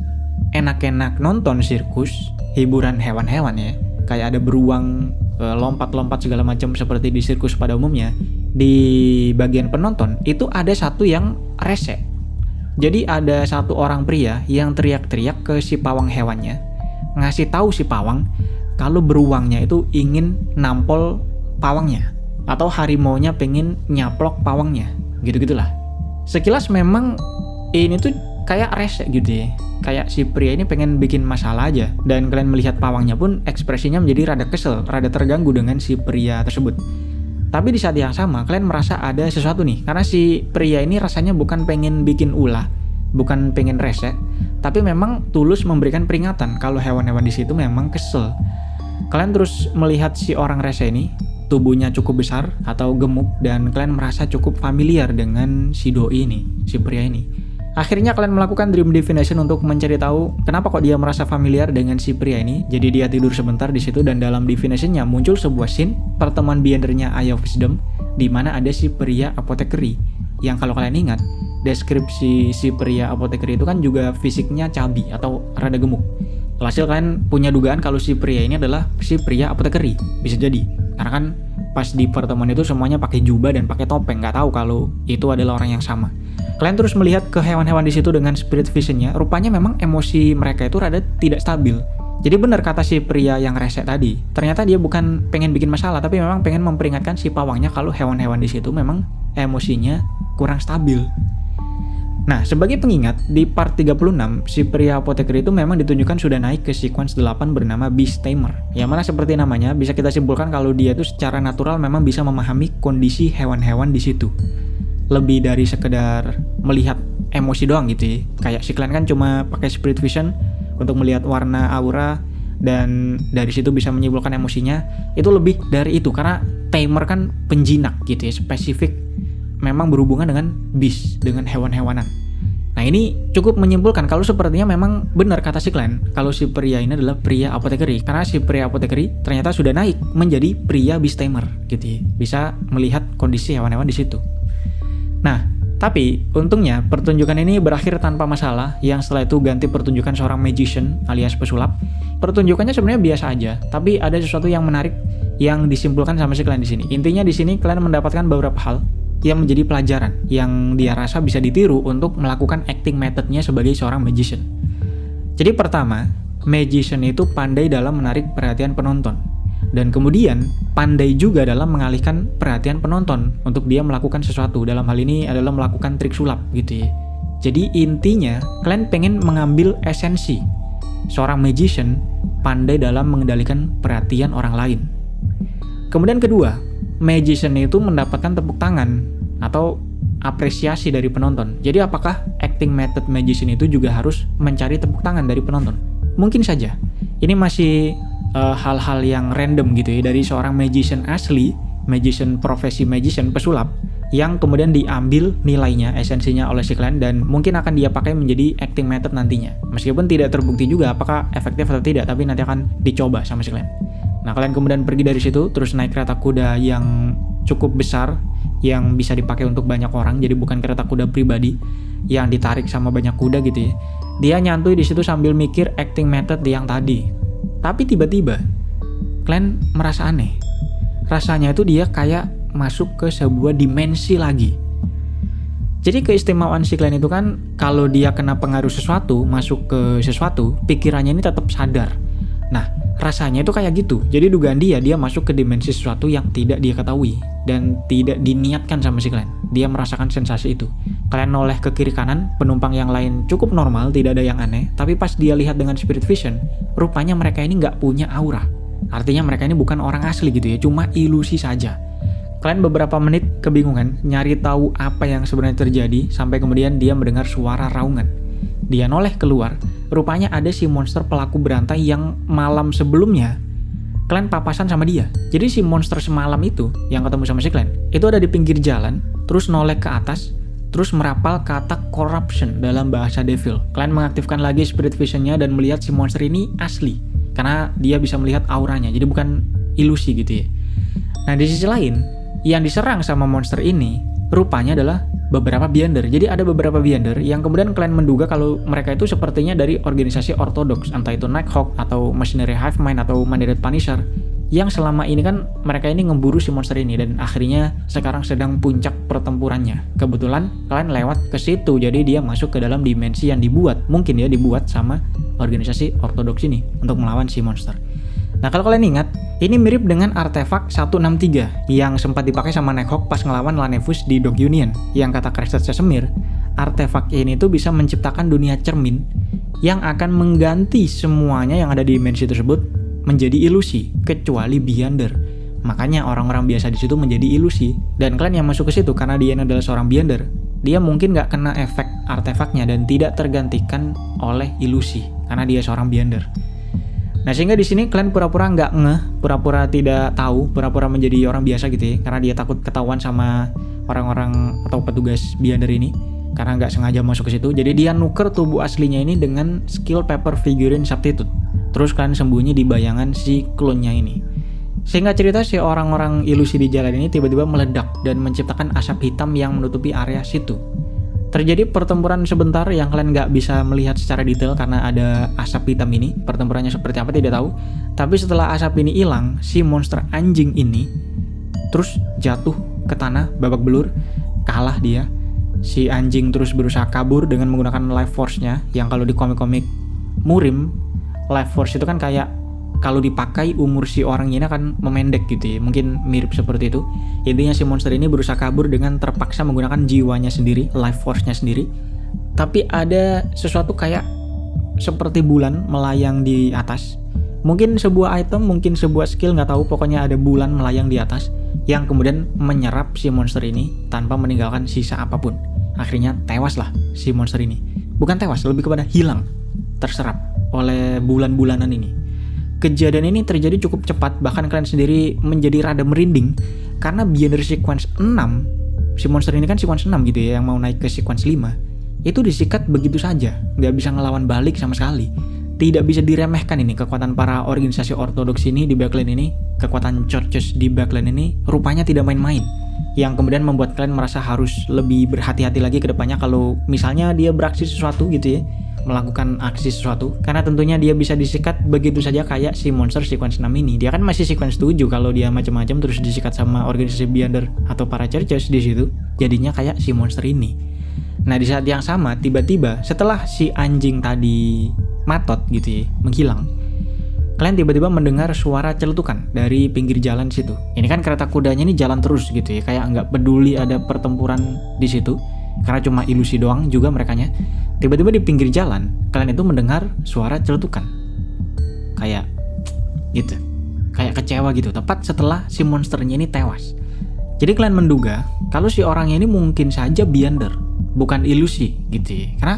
enak-enak nonton sirkus, hiburan hewan-hewan ya, kayak ada beruang, lompat-lompat segala macam seperti di sirkus pada umumnya, di bagian penonton itu ada satu yang rese. Jadi ada satu orang pria yang teriak-teriak ke si pawang hewannya, ngasih tahu si pawang kalau beruangnya itu ingin nampol pawangnya, atau harimaunya pengen nyaplok pawangnya, gitu-gitulah. Sekilas memang ini tuh kayak rese gitu ya, kayak si pria ini pengen bikin masalah aja. Dan kalian melihat pawangnya pun ekspresinya menjadi rada kesel, rada terganggu dengan si pria tersebut. Tapi di saat yang sama kalian merasa ada sesuatu nih, karena si pria ini rasanya bukan pengen bikin ulah, bukan pengen rese, tapi memang tulus memberikan peringatan kalau hewan-hewan di situ memang kesel. Kalian terus melihat si orang rese ini, tubuhnya cukup besar atau gemuk, dan kalian merasa cukup familiar dengan si doi ini, si pria ini. Akhirnya kalian melakukan dream divination untuk mencari tahu kenapa kok dia merasa familiar dengan si pria ini. Jadi dia tidur sebentar di situ, dan dalam divinationnya muncul sebuah scene pertemuan Beyendernya Eye of Wisdom, di mana ada si pria apothecary yang kalau kalian ingat deskripsi si pria apoteker itu kan juga fisiknya cabi atau rada gemuk. Alhasil kalian punya dugaan kalau si pria ini adalah si pria apotekeri. Bisa jadi. Karena kan pas di pertemuan itu semuanya pakai jubah dan pakai topeng. Nggak tahu kalau itu adalah orang yang sama. Kalian terus melihat ke hewan-hewan di situ dengan spirit visionnya. Rupanya memang emosi mereka itu rada tidak stabil. Jadi benar kata si pria yang rese tadi. Ternyata dia bukan pengen bikin masalah, tapi memang pengen memperingatkan si pawangnya kalau hewan-hewan di situ memang emosinya kurang stabil. Nah, sebagai pengingat, di part 36, si pria apoteker itu memang ditunjukkan sudah naik ke sequence 8 bernama Beast Tamer. Yang mana seperti namanya, bisa kita simpulkan kalau dia itu secara natural memang bisa memahami kondisi hewan-hewan di situ. Lebih dari sekedar melihat emosi doang gitu ya. Kayak si Clan kan cuma pakai spirit vision untuk melihat warna aura dan dari situ bisa menyimpulkan emosinya. Itu lebih dari itu, karena Tamer kan penjinak gitu ya, spesifik memang berhubungan dengan beast, dengan hewan-hewanan. Nah ini cukup menyimpulkan kalau sepertinya memang benar kata si Clan kalau si pria ini adalah pria apotekeri, karena si pria apotekeri ternyata sudah naik menjadi pria beast tamer gitu ya. Bisa melihat kondisi hewan-hewan di situ. Nah, tapi untungnya pertunjukan ini berakhir tanpa masalah, yang setelah itu ganti pertunjukan seorang magician alias pesulap. Pertunjukannya sebenarnya biasa aja, tapi ada sesuatu yang menarik yang disimpulkan sama si Clan di sini. Intinya di sini kalian mendapatkan beberapa hal yang menjadi pelajaran yang dia rasa bisa ditiru untuk melakukan acting methodnya sebagai seorang magician. Jadi pertama, magician itu pandai dalam menarik perhatian penonton. Dan kemudian pandai juga dalam mengalihkan perhatian penonton untuk dia melakukan sesuatu. Dalam hal ini adalah melakukan trik sulap gitu ya. Jadi intinya kalian pengen mengambil esensi. Seorang magician pandai dalam mengendalikan perhatian orang lain. Kemudian kedua, magician itu mendapatkan tepuk tangan atau apresiasi dari penonton. Jadi apakah acting method magician itu juga harus mencari tepuk tangan dari penonton? Mungkin saja. Ini masih hal-hal yang random gitu ya dari seorang magician asli, magician profesi magician pesulap, yang kemudian diambil nilainya, esensinya oleh si Clan dan mungkin akan dia pakai menjadi acting method nantinya. Meskipun tidak terbukti juga apakah efektif atau tidak, tapi nanti akan dicoba sama si Clan. Nah, kalian kemudian pergi dari situ, terus naik kereta kuda yang cukup besar, yang bisa dipakai untuk banyak orang, jadi bukan kereta kuda pribadi, yang ditarik sama banyak kuda gitu ya. Dia nyantui di situ sambil mikir acting method yang tadi. Tapi tiba-tiba, Clan merasa aneh. Rasanya itu dia kayak masuk ke sebuah dimensi lagi. Jadi keistimewaan si Clan itu kan, kalau dia kena pengaruh sesuatu, masuk ke sesuatu, pikirannya ini tetap sadar. Nah, rasanya itu kayak gitu. Jadi dugaan dia masuk ke dimensi sesuatu yang tidak dia ketahui dan tidak diniatkan sama si Clan. Dia merasakan sensasi itu. Kalian noleh ke kiri kanan, penumpang yang lain cukup normal, tidak ada yang aneh. Tapi pas dia lihat dengan spirit vision, rupanya mereka ini nggak punya aura. Artinya mereka ini bukan orang asli gitu ya, cuma ilusi saja. Kalian beberapa menit kebingungan, nyari tahu apa yang sebenarnya terjadi, sampai kemudian dia mendengar suara raungan. Dia noleh keluar, rupanya ada si monster pelaku berantai yang malam sebelumnya Clan papasan sama dia. Jadi si monster semalam itu yang ketemu sama si Clan itu ada di pinggir jalan, terus noleh ke atas, terus merapal kata corruption dalam bahasa devil. Clan mengaktifkan lagi spirit visionnya dan melihat si monster ini asli, karena dia bisa melihat auranya, jadi bukan ilusi gitu ya. Nah di sisi lain, yang diserang sama monster ini rupanya adalah beberapa Beyonder. Jadi ada beberapa Beyonder yang kemudian Clan menduga kalau mereka itu sepertinya dari organisasi ortodoks, entah itu Nighthawk atau Mercenary Hive Mind atau Mandated Punisher, yang selama ini kan mereka ini ngeburu si monster ini dan akhirnya sekarang sedang puncak pertempurannya. Kebetulan Clan lewat ke situ, jadi dia masuk ke dalam dimensi yang dibuat, mungkin ya dibuat sama organisasi ortodoks ini untuk melawan si monster. Nah kalau kalian ingat, ini mirip dengan artefak 163 yang sempat dipakai sama Nighthawk pas ngelawan Lanevus di Dog Union. Yang kata Crested Sesemir, artefak ini tuh bisa menciptakan dunia cermin yang akan mengganti semuanya yang ada di dimensi tersebut menjadi ilusi, kecuali Beyonder. Makanya orang-orang biasa di situ menjadi ilusi. Dan kalian yang masuk ke situ karena dia adalah seorang Beyonder, dia mungkin nggak kena efek artefaknya dan tidak tergantikan oleh ilusi karena dia seorang Beyonder. Nah sehingga di sini Clan pura-pura nggak ngeh, pura-pura tidak tahu, pura-pura menjadi orang biasa gitu ya, karena dia takut ketahuan sama orang-orang atau petugas Beyonder ini, karena nggak sengaja masuk ke situ. Jadi dia nuker tubuh aslinya ini dengan skill paper figurine substitute. Terus Clan sembunyi di bayangan si klonnya ini. Sehingga cerita si orang-orang ilusi di jalan ini tiba-tiba meledak dan menciptakan asap hitam yang menutupi area situ. Terjadi pertempuran sebentar yang kalian nggak bisa melihat secara detail karena ada asap hitam ini. Pertempurannya seperti apa tidak tahu. Tapi setelah asap ini hilang, si monster anjing ini terus jatuh ke tanah babak belur, kalah dia. Si anjing terus berusaha kabur dengan menggunakan life force-nya, yang kalau di komik-komik Murim, life force itu kan kayak kalau dipakai umur si orang ini akan memendek gitu ya. Mungkin mirip seperti itu. Intinya si monster ini berusaha kabur dengan terpaksa menggunakan jiwanya sendiri, life force-nya sendiri. Tapi ada sesuatu kayak seperti bulan melayang di atas. Mungkin sebuah item, mungkin sebuah skill, nggak tahu. Pokoknya ada bulan melayang di atas yang kemudian menyerap si monster ini tanpa meninggalkan sisa apapun. Akhirnya tewaslah si monster ini. Bukan tewas, lebih kepada hilang, terserap oleh bulan-bulanan ini. Kejadian ini terjadi cukup cepat, bahkan kalian sendiri menjadi rada merinding karena Beyonder sequence 6, si monster ini kan sequence 6 gitu ya, yang mau naik ke sequence 5 itu disikat begitu saja, nggak bisa ngelawan balik sama sekali. Tidak bisa diremehkan ini kekuatan para organisasi ortodoks ini di backline ini, kekuatan churches di backline ini rupanya tidak main-main, yang kemudian membuat kalian merasa harus lebih berhati-hati lagi ke depannya kalau misalnya dia beraksi sesuatu gitu ya, melakukan aksi sesuatu, karena tentunya dia bisa disikat begitu saja kayak si monster sequence 6 ini. Dia kan masih sequence 7 kalau dia macam-macam terus disikat sama organisasi Beyonder atau para churches di situ, jadinya kayak si monster ini. Nah, di saat yang sama tiba-tiba setelah si anjing tadi matot gitu ya, menghilang, kalian tiba-tiba mendengar suara celetukan dari pinggir jalan situ. Ini kan kereta kudanya ini jalan terus gitu ya, kayak nggak peduli ada pertempuran di situ, karena cuma ilusi doang juga merekanya. Tiba-tiba di pinggir jalan, kalian itu mendengar suara celetukan. Kayak gitu. Kayak kecewa gitu, tepat setelah si monsternya ini tewas. Jadi kalian menduga kalau si orangnya ini mungkin saja Beyonder, bukan ilusi gitu ya. Karena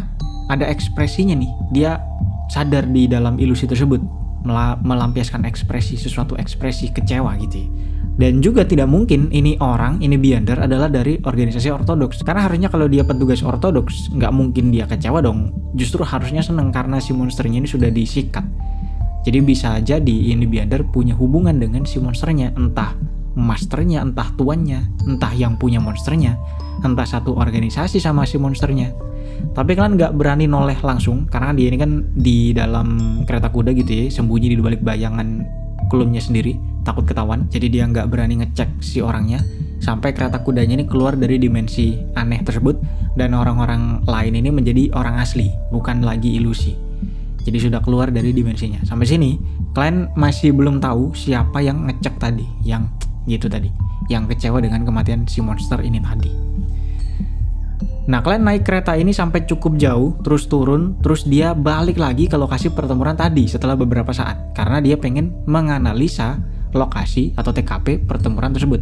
ada ekspresinya nih, dia sadar di dalam ilusi tersebut, melampiaskan ekspresi, sesuatu ekspresi kecewa gitu ya. Dan juga tidak mungkin ini Beyonder adalah dari organisasi ortodoks. Karena harusnya kalau dia petugas ortodoks, nggak mungkin dia kecewa dong. Justru harusnya seneng karena si monsternya ini sudah disikat. Jadi bisa jadi ini Beyonder punya hubungan dengan si monsternya. Entah masternya, entah tuannya, entah yang punya monsternya, entah satu organisasi sama si monsternya. Tapi kalian nggak berani noleh langsung, karena dia ini kan di dalam kereta kuda gitu ya, sembunyi di balik bayangan klonnya sendiri, takut ketahuan. Jadi dia nggak berani ngecek si orangnya sampai kereta kudanya ini keluar dari dimensi aneh tersebut dan orang-orang lain ini menjadi orang asli, bukan lagi ilusi. Jadi sudah keluar dari dimensinya. Sampai sini kalian masih belum tahu siapa yang ngecek tadi, yang gitu tadi, yang kecewa dengan kematian si monster ini tadi. Nah, kalian naik kereta ini sampai cukup jauh, terus turun, terus dia balik lagi ke lokasi pertempuran tadi setelah beberapa saat, karena dia pengen menganalisa lokasi atau TKP pertempuran tersebut.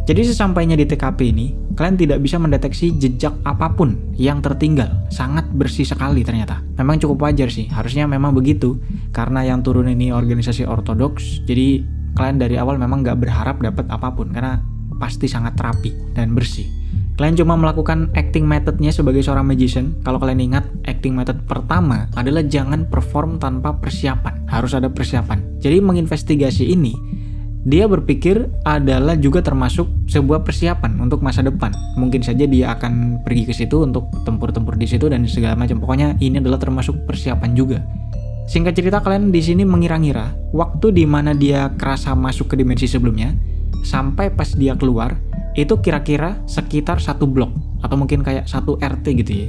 Jadi sesampainya di TKP ini, kalian tidak bisa mendeteksi jejak apapun yang tertinggal, sangat bersih sekali ternyata. Memang cukup wajar sih, harusnya memang begitu, karena yang turun ini organisasi ortodoks, jadi kalian dari awal memang gak berharap dapat apapun, karena pasti sangat rapi dan bersih. Kalian cuma melakukan acting methodnya sebagai seorang magician. Kalau kalian ingat, acting method pertama adalah jangan perform tanpa persiapan. Harus ada persiapan. Jadi menginvestigasi ini, dia berpikir adalah juga termasuk sebuah persiapan untuk masa depan. Mungkin saja dia akan pergi ke situ untuk tempur-tempur di situ dan segala macam. Pokoknya ini adalah termasuk persiapan juga. Singkat cerita, kalian di sini mengira-ngira waktu di mana dia kerasa masuk ke dimensi sebelumnya sampai pas dia keluar itu kira-kira sekitar 1 blok atau mungkin kayak 1 RT gitu ya.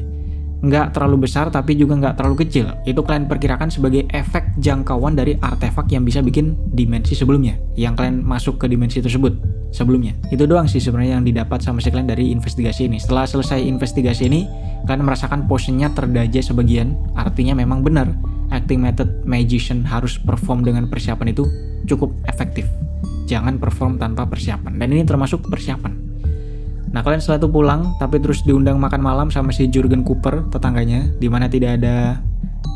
Nggak terlalu besar tapi juga nggak terlalu kecil. Itu kalian perkirakan sebagai efek jangkauan dari artefak yang bisa bikin dimensi sebelumnya, yang kalian masuk ke dimensi tersebut sebelumnya. Itu doang sih sebenarnya yang didapat sama si kalian dari investigasi ini. Setelah selesai investigasi ini, kalian merasakan potionnya terdaja sebagian. Artinya memang benar, acting method magician harus perform dengan persiapan itu cukup efektif. Jangan perform tanpa persiapan. Dan ini termasuk persiapan. Nah, kalian setelah itu pulang, tapi terus diundang makan malam sama si Jurgen Cooper, tetangganya, di mana tidak ada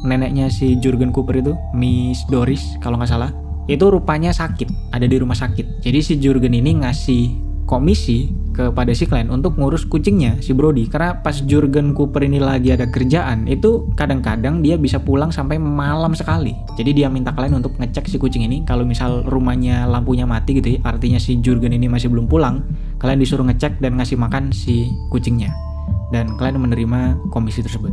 neneknya si Jurgen Cooper itu, Miss Doris kalau nggak salah. Itu rupanya sakit, ada di rumah sakit. Jadi si Jurgen ini ngasih komisi kepada si klien untuk ngurus kucingnya, si Brody. Karena pas Jurgen Cooper ini lagi ada kerjaan, itu kadang-kadang dia bisa pulang sampai malam sekali. Jadi dia minta kalian untuk ngecek si kucing ini. Kalau misal rumahnya lampunya mati gitu ya, artinya si Jurgen ini masih belum pulang, kalian disuruh ngecek dan ngasih makan si kucingnya. dan kalian menerima komisi tersebut.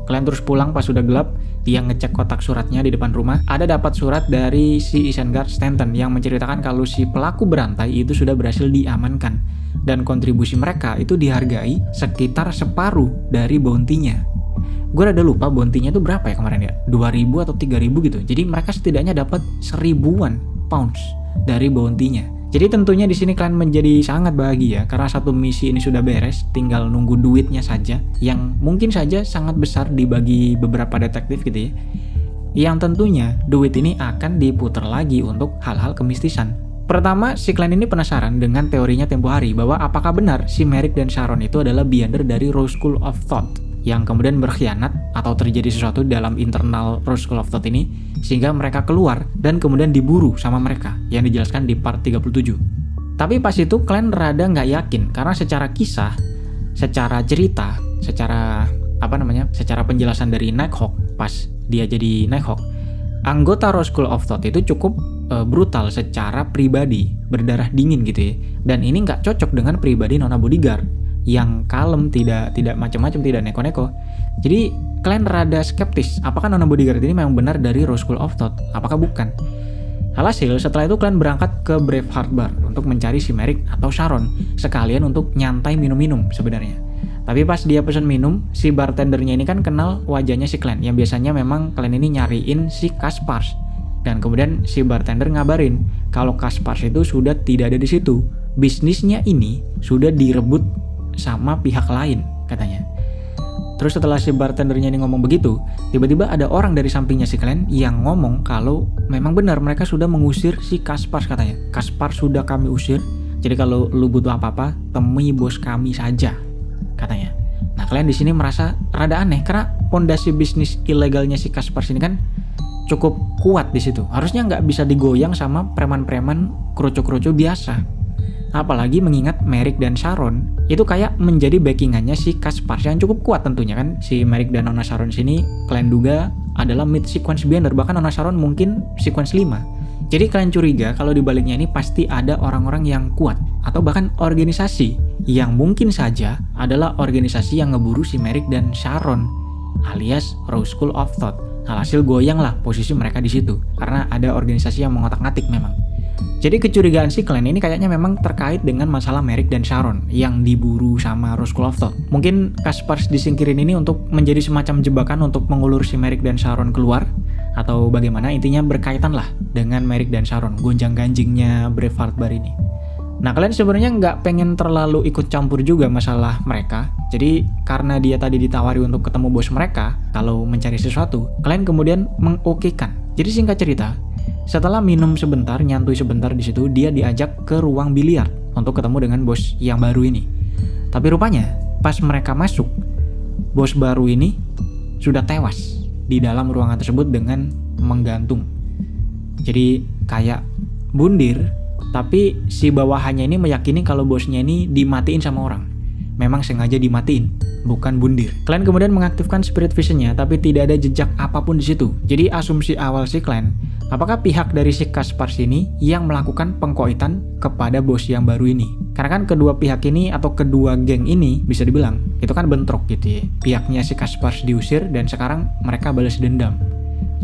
Kalian terus pulang pas sudah gelap, dia ngecek kotak suratnya di depan rumah. Ada dapat surat dari si Isengard Stanton yang menceritakan kalau si pelaku berantai itu sudah berhasil diamankan. Dan kontribusi mereka itu dihargai sekitar separuh dari bounty-nya. Gue rada lupa bounty-nya itu berapa ya kemarin ya? 2.000 atau 3.000 gitu. Jadi mereka setidaknya dapat 1.000-an pounds dari bounty-nya. Jadi tentunya di sini kalian menjadi sangat bahagia karena satu misi ini sudah beres, tinggal nunggu duitnya saja yang mungkin saja sangat besar dibagi beberapa detektif gitu ya. Yang tentunya duit ini akan diputar lagi untuk hal-hal kemistisan. Pertama, si Clan ini penasaran dengan teorinya tempo hari bahwa apakah benar si Merrick dan Sharon itu adalah Beyonder dari Rose School of Thought yang kemudian berkhianat atau terjadi sesuatu dalam internal Rose School of Thought ini sehingga mereka keluar dan kemudian diburu sama mereka yang dijelaskan di part 37. Tapi pas itu Clan rada nggak yakin karena secara kisah, secara cerita, secara penjelasan dari Nighthawk pas dia jadi Nighthawk, anggota Rose School of Thought itu cukup brutal secara pribadi, berdarah dingin gitu ya. Dan ini nggak cocok dengan pribadi Nona Bodyguard yang kalem, tidak macam-macam, tidak neko-neko. Jadi kalian rada skeptis, apakah Nona Bodyguard ini memang benar dari Rose School of Thought? Apakah bukan? Alhasil setelah itu kalian berangkat ke Braveheart Bar untuk mencari si Merrick atau Sharon, sekalian untuk nyantai minum-minum sebenarnya. Tapi pas dia pesen minum, si bartendernya ini kan kenal wajahnya si Clan, yang biasanya memang kalian ini nyariin si Caspars. Dan kemudian si bartender ngabarin kalau Caspars itu sudah tidak ada di situ. Bisnisnya ini sudah direbut sama pihak lain katanya. Terus setelah si bartendernya ini ngomong begitu, tiba-tiba ada orang dari sampingnya si Clan yang ngomong kalau memang benar mereka sudah mengusir si Caspars katanya. Caspars sudah kami usir, jadi kalau lu butuh apa-apa, temui bos kami saja katanya. Nah kalian di sini merasa rada aneh karena pondasi bisnis ilegalnya si Caspars ini kan cukup kuat di situ. Harusnya nggak bisa digoyang sama preman-preman kroco-kroco biasa. Apalagi mengingat Merrick dan Sharon itu kayak menjadi backingannya si Caspars yang cukup kuat tentunya kan. Si Merrick dan Nona Sharon sini kalian duga adalah mid sequence Beyonder, bahkan Nona Sharon mungkin sequence 5. Jadi kalian curiga kalau di baliknya ini pasti ada orang-orang yang kuat atau bahkan organisasi yang mungkin saja adalah organisasi yang ngeburu si Merrick dan Sharon alias Rose School of Thought. Alhasil goyang lah posisi mereka di situ karena ada organisasi yang mengotak-ngatik memang. Jadi kecurigaan si Clan ini kayaknya memang terkait dengan masalah Merrick dan Sharon yang diburu sama Rose School of Thought. Mungkin Caspars disingkirin ini untuk menjadi semacam jebakan untuk mengulur si Merrick dan Sharon keluar, atau bagaimana, intinya berkaitan lah dengan Merrick dan Sharon, gonjang-ganjingnya Braveheart Bar ini. Nah kalian sebenarnya nggak pengen terlalu ikut campur juga masalah mereka. Jadi karena dia tadi ditawari untuk ketemu bos mereka kalau mencari sesuatu, kalian kemudian mengokekan. Jadi singkat cerita, setelah minum sebentar, nyantui sebentar di situ, dia diajak ke ruang biliar untuk ketemu dengan bos yang baru ini. Tapi rupanya pas mereka masuk, bos baru ini sudah tewas di dalam ruangan tersebut dengan menggantung. Jadi kayak bundir, tapi si bawahannya ini meyakini kalau bosnya ini dimatiin sama orang. Memang sengaja dimatiin, bukan bundir. Klan kemudian mengaktifkan spirit visionnya, tapi tidak ada jejak apapun di situ. Jadi asumsi awal si Clan, apakah pihak dari si Caspars ini yang melakukan pengkoitan kepada bos yang baru ini? Karena kan kedua pihak ini atau kedua geng ini bisa dibilang itu kan bentrok gitu ya. Pihaknya si Caspars diusir dan sekarang mereka balas dendam.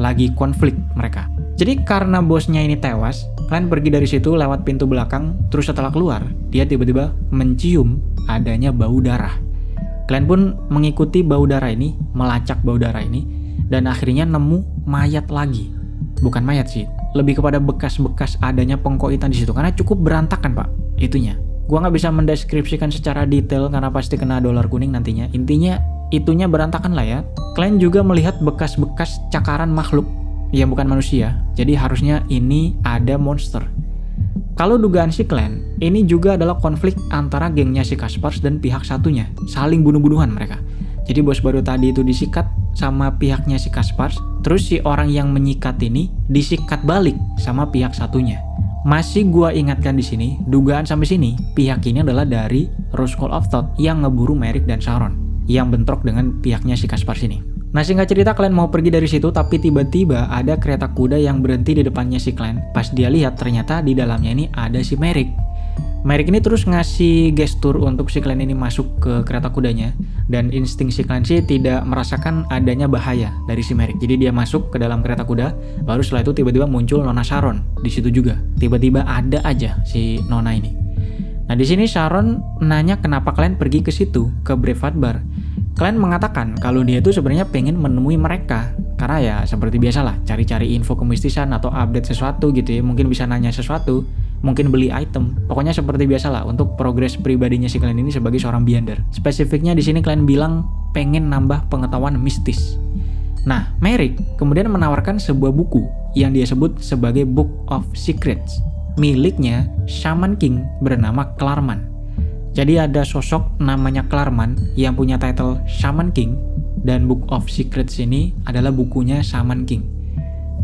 Lagi konflik mereka. Jadi karena bosnya ini tewas, Clan pergi dari situ lewat pintu belakang, terus setelah keluar, dia tiba-tiba mencium adanya bau darah. Clan pun mengikuti bau darah ini, melacak bau darah ini, dan akhirnya nemu mayat lagi. Bukan mayat sih, lebih kepada bekas-bekas adanya pengkoitan di situ, karena cukup berantakan pak, itunya. Gua nggak bisa mendeskripsikan secara detail karena pasti kena dolar kuning nantinya. Intinya itunya berantakan lah ya. Clan juga melihat bekas-bekas cakaran makhluk yang bukan manusia, jadi harusnya ini ada monster. Kalau dugaan si Clan, ini juga adalah konflik antara gengnya si Caspars dan pihak satunya, saling bunuh-bunuhan mereka. Jadi bos baru tadi itu disikat sama pihaknya si Caspars, terus si orang yang menyikat ini disikat balik sama pihak satunya. Masih gua ingatkan di sini, dugaan sampai sini, pihak ini adalah dari Rose School of Thought yang ngeburu Merrick dan Sharon, yang bentrok dengan pihaknya si Caspars ini. Nah singkat cerita kalian mau pergi dari situ, tapi tiba-tiba ada kereta kuda yang berhenti di depannya si Clan. Pas dia lihat ternyata di dalamnya ini ada si Merrick. Merrick ini terus ngasih gestur untuk si Clan ini masuk ke kereta kudanya, dan insting si Clan sih tidak merasakan adanya bahaya dari si Merrick. Jadi dia masuk ke dalam kereta kuda, baru setelah itu tiba-tiba muncul Nona Sharon di situ juga. Tiba-tiba ada aja si Nona ini. Nah di sini Sharon nanya kenapa kalian pergi ke situ, ke Braveheart Bar. Kalian mengatakan kalau dia itu sebenarnya pengen menemui mereka, karena ya seperti biasalah cari-cari info kemistisan atau update sesuatu gitu ya, mungkin bisa nanya sesuatu, mungkin beli item. Pokoknya seperti biasalah untuk progres pribadinya si Clan ini sebagai seorang Beyonder. Spesifiknya di sini Clan bilang pengen nambah pengetahuan mistis. Nah, Merrick kemudian menawarkan sebuah buku yang dia sebut sebagai Book of Secrets, miliknya Shaman King bernama Klarman. Jadi ada sosok namanya Klarman yang punya title Shaman King, dan Book of Secrets ini adalah bukunya Shaman King,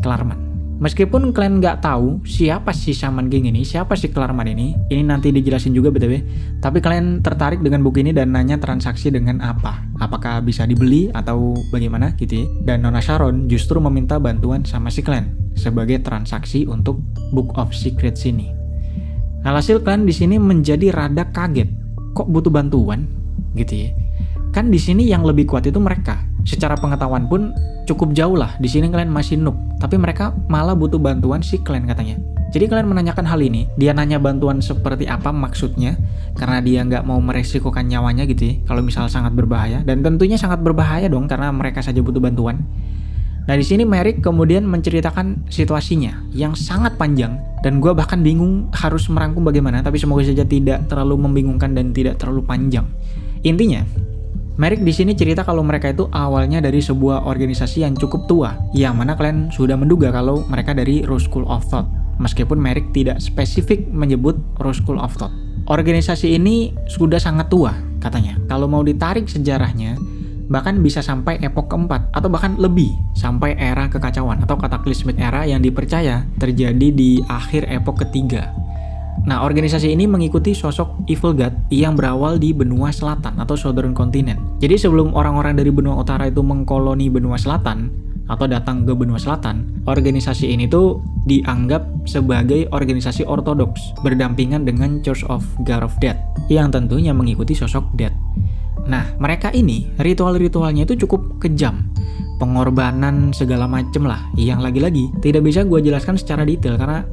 Klarman. Meskipun kalian nggak tahu siapa si Shaman King ini, siapa si Klarman ini nanti dijelasin juga BTW, tapi kalian tertarik dengan buku ini dan nanya transaksi dengan apa? Apakah bisa dibeli atau bagaimana gitu ya? Dan Nona Sharon justru meminta bantuan sama si Clan sebagai transaksi untuk Book of Secrets ini. Alhasil Clan di sini menjadi rada kaget. Kok butuh bantuan gitu ya? Kan di sini yang lebih kuat itu mereka. Secara pengetahuan pun cukup jauh lah. Di sini kalian masih noob, tapi mereka malah butuh bantuan si Clan katanya. Jadi kalian menanyakan hal ini, dia nanya bantuan seperti apa maksudnya, karena dia nggak mau meresikokan nyawanya gitu ya, kalau misal sangat berbahaya, dan tentunya sangat berbahaya dong karena mereka saja butuh bantuan. Nah di sini Merrick kemudian menceritakan situasinya yang sangat panjang, dan gue bahkan bingung harus merangkum bagaimana, tapi semoga saja tidak terlalu membingungkan dan tidak terlalu panjang. Intinya, Merrick di sini cerita kalau mereka itu awalnya dari sebuah organisasi yang cukup tua, yang mana kalian sudah menduga kalau mereka dari Rose School of Thought, meskipun Merrick tidak spesifik menyebut Rose School of Thought. Organisasi ini sudah sangat tua katanya. Kalau mau ditarik sejarahnya, bahkan bisa sampai epok keempat atau bahkan lebih, sampai era kekacauan atau cataclysmic era yang dipercaya terjadi di akhir epok ketiga. Nah, organisasi ini mengikuti sosok Evil God yang berawal di benua selatan atau Southern Continent. Jadi sebelum orang-orang dari benua utara itu mengkoloni benua selatan atau datang ke benua selatan, organisasi ini tuh dianggap sebagai organisasi ortodoks berdampingan dengan Church of God of Death yang tentunya mengikuti sosok Death. Nah, mereka ini ritual-ritualnya itu cukup kejam, pengorbanan segala macem lah, yang lagi-lagi tidak bisa gue jelaskan secara detail karena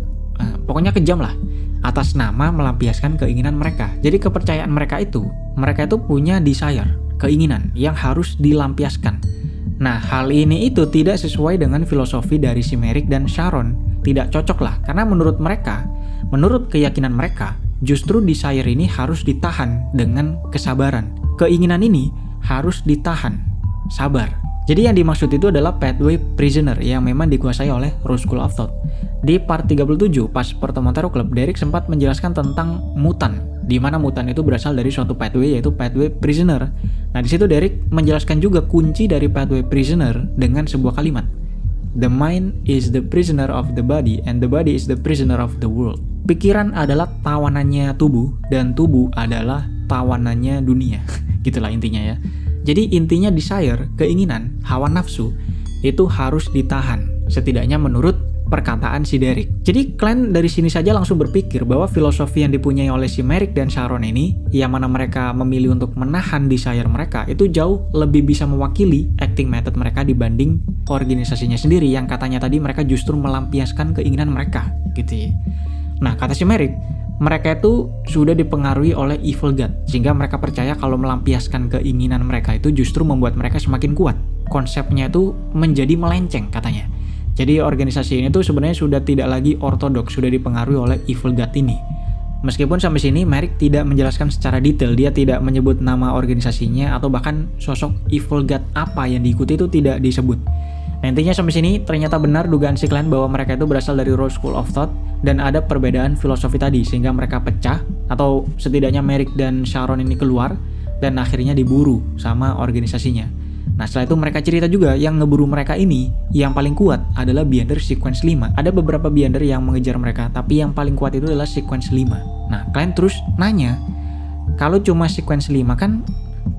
pokoknya kejam lah, atas nama melampiaskan keinginan mereka. Jadi kepercayaan mereka itu punya desire, keinginan yang harus dilampiaskan. Nah, hal ini itu tidak sesuai dengan filosofi dari si Merrick dan Sharon, tidak cocok lah, karena menurut mereka, menurut keyakinan mereka, justru desire ini harus ditahan dengan kesabaran. Keinginan ini harus ditahan, sabar. Jadi yang dimaksud itu adalah Pathway Prisoner yang memang dikuasai oleh Rose School of Thought. Di part 37, pas pertemuan Tarot Club, Derek sempat menjelaskan tentang mutan, di mana mutan itu berasal dari suatu pathway, yaitu Pathway Prisoner. Nah, di situ Derek menjelaskan juga kunci dari Pathway Prisoner dengan sebuah kalimat. The mind is the prisoner of the body and the body is the prisoner of the world. Pikiran adalah tawanannya tubuh dan tubuh adalah tawanannya dunia. Gitulah intinya ya. Jadi intinya desire, keinginan, hawa nafsu itu harus ditahan, setidaknya menurut perkataan si Derek. Jadi Clan dari sini saja langsung berpikir bahwa filosofi yang dipunyai oleh si Merrick dan Sharon ini, yang mana mereka memilih untuk menahan desire mereka, itu jauh lebih bisa mewakili acting method mereka dibanding organisasinya sendiri yang katanya tadi mereka justru melampiaskan keinginan mereka gitu ya. Nah, kata si Merrick, mereka itu sudah dipengaruhi oleh Evil God, sehingga mereka percaya kalau melampiaskan keinginan mereka itu justru membuat mereka semakin kuat. Konsepnya itu menjadi melenceng katanya. Jadi organisasi ini tuh sebenarnya sudah tidak lagi ortodoks, sudah dipengaruhi oleh Evil God ini. Meskipun sampai sini Merrick tidak menjelaskan secara detail, dia tidak menyebut nama organisasinya atau bahkan sosok Evil God apa yang diikuti itu tidak disebut. Nah, intinya sampai sini ternyata benar dugaan si Clan bahwa mereka itu berasal dari Rose School of Thought dan ada perbedaan filosofi tadi sehingga mereka pecah, atau setidaknya Merrick dan Sharon ini keluar dan akhirnya diburu sama organisasinya. Nah, setelah itu mereka cerita juga yang ngeburu mereka ini yang paling kuat adalah Beyonder Sequence 5. Ada beberapa Beyonder yang mengejar mereka, tapi yang paling kuat itu adalah Sequence 5. Nah, kalian terus nanya, kalau cuma Sequence 5 kan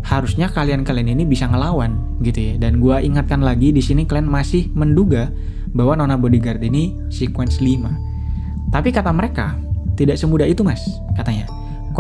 harusnya kalian ini bisa ngelawan gitu ya. Dan gua ingatkan lagi di sini kalian masih menduga bahwa Nona Bodyguard ini Sequence 5. Tapi kata mereka, tidak semudah itu mas, katanya.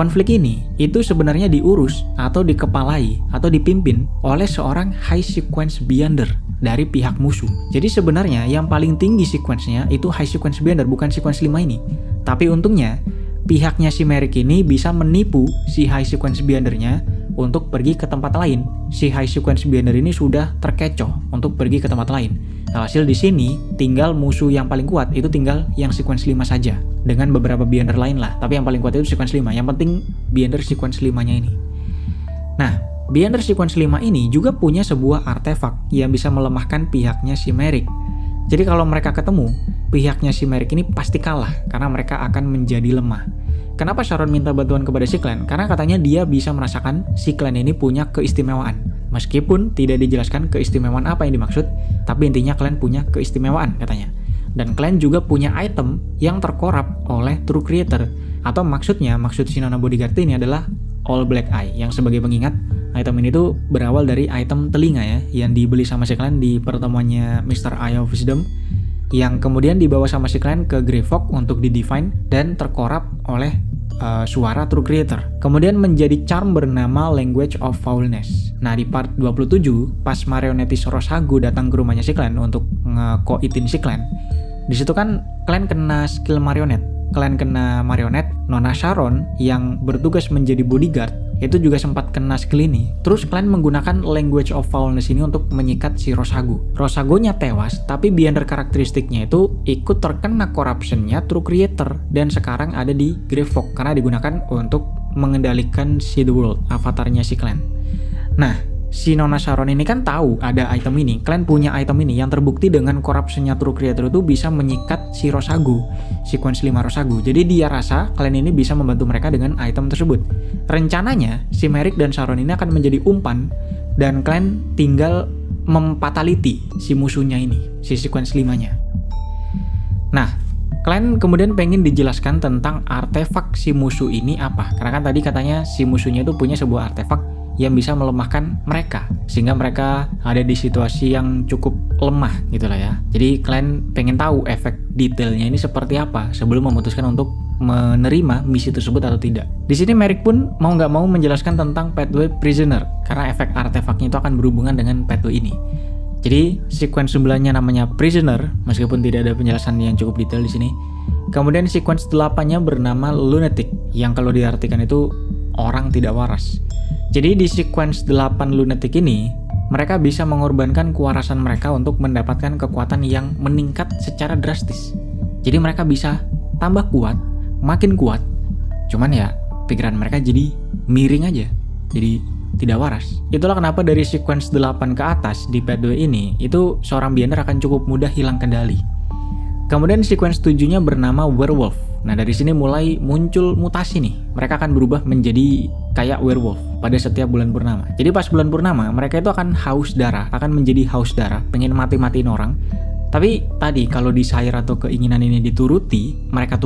konflik ini itu sebenarnya diurus atau dikepalai atau dipimpin oleh seorang high sequence beyonder dari pihak musuh. Jadi sebenarnya yang paling tinggi sequence-nya itu high sequence beyonder, bukan sequence 5 ini. Tapi untungnya pihaknya si Merrick ini bisa menipu si high sequence beyonder-nya untuk pergi ke tempat lain. Si high sequence beyonder ini sudah terkecoh untuk pergi ke tempat lain. Alhasil di sini tinggal musuh yang paling kuat itu tinggal yang sequence 5 saja dengan beberapa beyonder lain lah. Tapi yang paling kuat itu sequence 5. Yang penting beyonder sequence 5-nya ini. Nah, beyonder sequence 5 ini juga punya sebuah artefak yang bisa melemahkan pihaknya si Merrick. Jadi kalau mereka ketemu, pihaknya si Merrick ini pasti kalah karena mereka akan menjadi lemah. Kenapa Sharon minta bantuan kepada si Clan? Karena katanya dia bisa merasakan si Clan ini punya keistimewaan. Meskipun tidak dijelaskan keistimewaan apa yang dimaksud, tapi intinya Clan punya keistimewaan katanya. Dan Clan juga punya item yang terkorap oleh True Creator. Atau maksud si Nona Bodyguard ini adalah All Black Eye. Yang sebagai pengingat, item ini tuh berawal dari item telinga ya, yang dibeli sama si Clan di pertemuannya Mr. Eye of Wisdom, yang kemudian dibawa sama si Clan ke Greyfog untuk di-define dan terkorap oleh suara True Creator. Kemudian menjadi charm bernama Language of Foulness. Nah, di part 27, pas marionetis Rosago datang ke rumahnya si Clan untuk nge-koitin si Clan, di situ kan Clan kena skill marionet. Clan kena marionet, Nona Sharon yang bertugas menjadi bodyguard itu juga sempat kena skill ini. Terus Clan menggunakan Language of Foulness ini untuk menyikat si Rosago. Rosagonya tewas, tapi beyonder karakteristiknya itu ikut terkena corruption-nya True Creator dan sekarang ada di Greyfog karena digunakan untuk mengendalikan si The World, avatarnya si Clan. Nah, si Nona Sharon ini kan tahu ada item ini. Clan punya item ini yang terbukti dengan corruption-nya True Creator itu bisa menyikat si Rosago, sequence 5 Rosago. Jadi dia rasa Clan ini bisa membantu mereka dengan item tersebut. Rencananya si Merrick dan Sharon ini akan menjadi umpan dan Clan tinggal mempatality si musuhnya ini, si sequence 5-nya. Nah, Clan kemudian pengen dijelaskan tentang artefak si musuh ini apa. Karena kan tadi katanya si musuhnya itu punya sebuah artefak yang bisa melemahkan mereka sehingga mereka ada di situasi yang cukup lemah gitu lah ya. Jadi Clan pengen tahu efek detailnya ini seperti apa sebelum memutuskan untuk menerima misi tersebut atau tidak. Di sini Merrick pun mau nggak mau menjelaskan tentang Pathway Prisoner karena efek artefaknya itu akan berhubungan dengan pathway ini. Jadi sequence 9-nya namanya Prisoner meskipun tidak ada penjelasan yang cukup detail di sini. Kemudian sequence 8-nya bernama Lunatic yang kalau diartikan itu orang tidak waras. Jadi di sequence 8 Lunatic ini, mereka bisa mengorbankan kewarasan mereka untuk mendapatkan kekuatan yang meningkat secara drastis. Jadi mereka bisa tambah kuat, makin kuat, cuman ya pikiran mereka jadi miring aja, jadi tidak waras. Itulah kenapa dari sequence 8 ke atas di pathway ini, itu seorang beyonder akan cukup mudah hilang kendali. Kemudian sequence 7-nya bernama Werewolf. Nah dari sini mulai muncul mutasi nih. Mereka akan berubah menjadi kayak werewolf pada setiap bulan purnama. Jadi pas bulan purnama mereka itu akan haus darah, akan menjadi haus darah, pengen mati-matiin orang. Tapi tadi kalau desire atau keinginan ini dituruti, mereka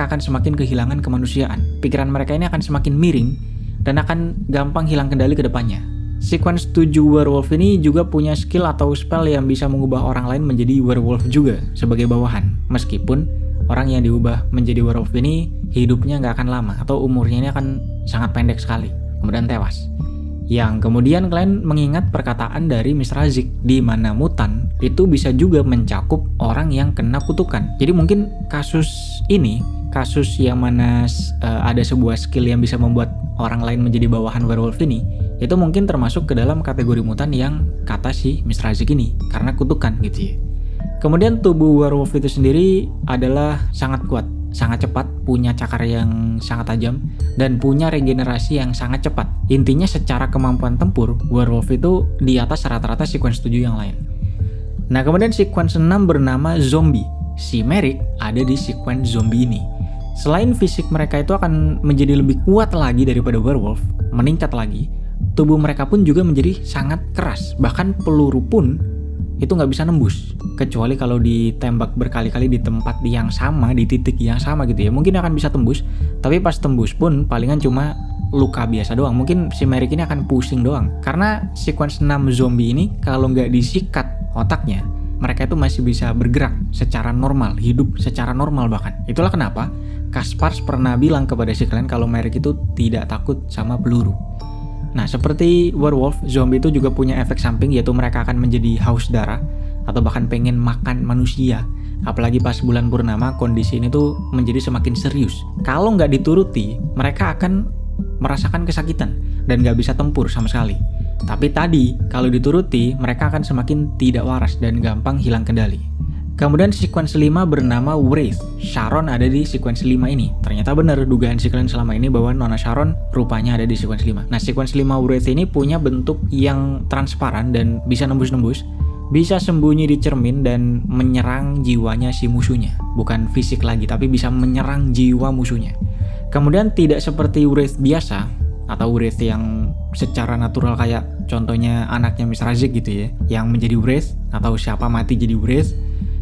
akan semakin kehilangan kemanusiaan. Pikiran mereka ini akan semakin miring dan akan gampang hilang kendali ke depannya. Sequence 7 werewolf ini juga punya skill atau spell yang bisa mengubah orang lain menjadi werewolf juga sebagai bawahan. Meskipun orang yang diubah menjadi werewolf ini hidupnya nggak akan lama atau umurnya ini akan sangat pendek sekali, kemudian tewas. Yang kemudian kalian mengingat perkataan dari Mr. Azik di mana mutan itu bisa juga mencakup orang yang kena kutukan. Jadi mungkin kasus yang mana ada sebuah skill yang bisa membuat orang lain menjadi bawahan werewolf ini, itu mungkin termasuk ke dalam kategori mutan yang kata si Mr. Azik ini karena kutukan gitu ya. Kemudian tubuh werewolf itu sendiri adalah sangat kuat, sangat cepat, punya cakar yang sangat tajam, dan punya regenerasi yang sangat cepat. Intinya secara kemampuan tempur, werewolf itu di atas rata-rata sequence 7 yang lain. Nah kemudian sequence 6 bernama Zombie. Si Merrick ada di sequence zombie ini. Selain fisik mereka itu akan menjadi lebih kuat lagi daripada werewolf, meningkat lagi, tubuh mereka pun juga menjadi sangat keras. Bahkan peluru pun itu nggak bisa nembus, kecuali kalau ditembak berkali-kali di tempat yang sama, di titik yang sama gitu ya, mungkin akan bisa tembus. Tapi pas tembus pun palingan cuma luka biasa doang. Mungkin si Merrick ini akan pusing doang, karena sequence 6 zombie ini kalau nggak disikat otaknya, mereka itu masih bisa bergerak secara normal, hidup secara normal bahkan. Itulah kenapa Kaspars pernah bilang kepada si Glenn kalau Merrick itu tidak takut sama peluru. Nah, seperti werewolf, zombie itu juga punya efek samping, yaitu mereka akan menjadi haus darah atau bahkan pengen makan manusia. Apalagi pas bulan purnama, kondisi ini tuh menjadi semakin serius. Kalau nggak dituruti, mereka akan merasakan kesakitan dan nggak bisa tempur sama sekali. Tapi tadi, kalau dituruti, mereka akan semakin tidak waras dan gampang hilang kendali. Kemudian sequence 5 bernama Wraith. Sharon ada di sequence 5 ini. Ternyata benar dugaan si Glenn selama ini bahwa Nona Sharon rupanya ada di sequence 5. Nah, sequence 5 Wraith ini punya bentuk yang transparan dan bisa nembus-nembus, bisa sembunyi di cermin dan menyerang jiwanya si musuhnya. Bukan fisik lagi, tapi bisa menyerang jiwa musuhnya. Kemudian tidak seperti Wraith biasa atau Wraith yang secara natural kayak contohnya anaknya Miss Razik gitu ya, yang menjadi Wraith atau siapa mati jadi Wraith.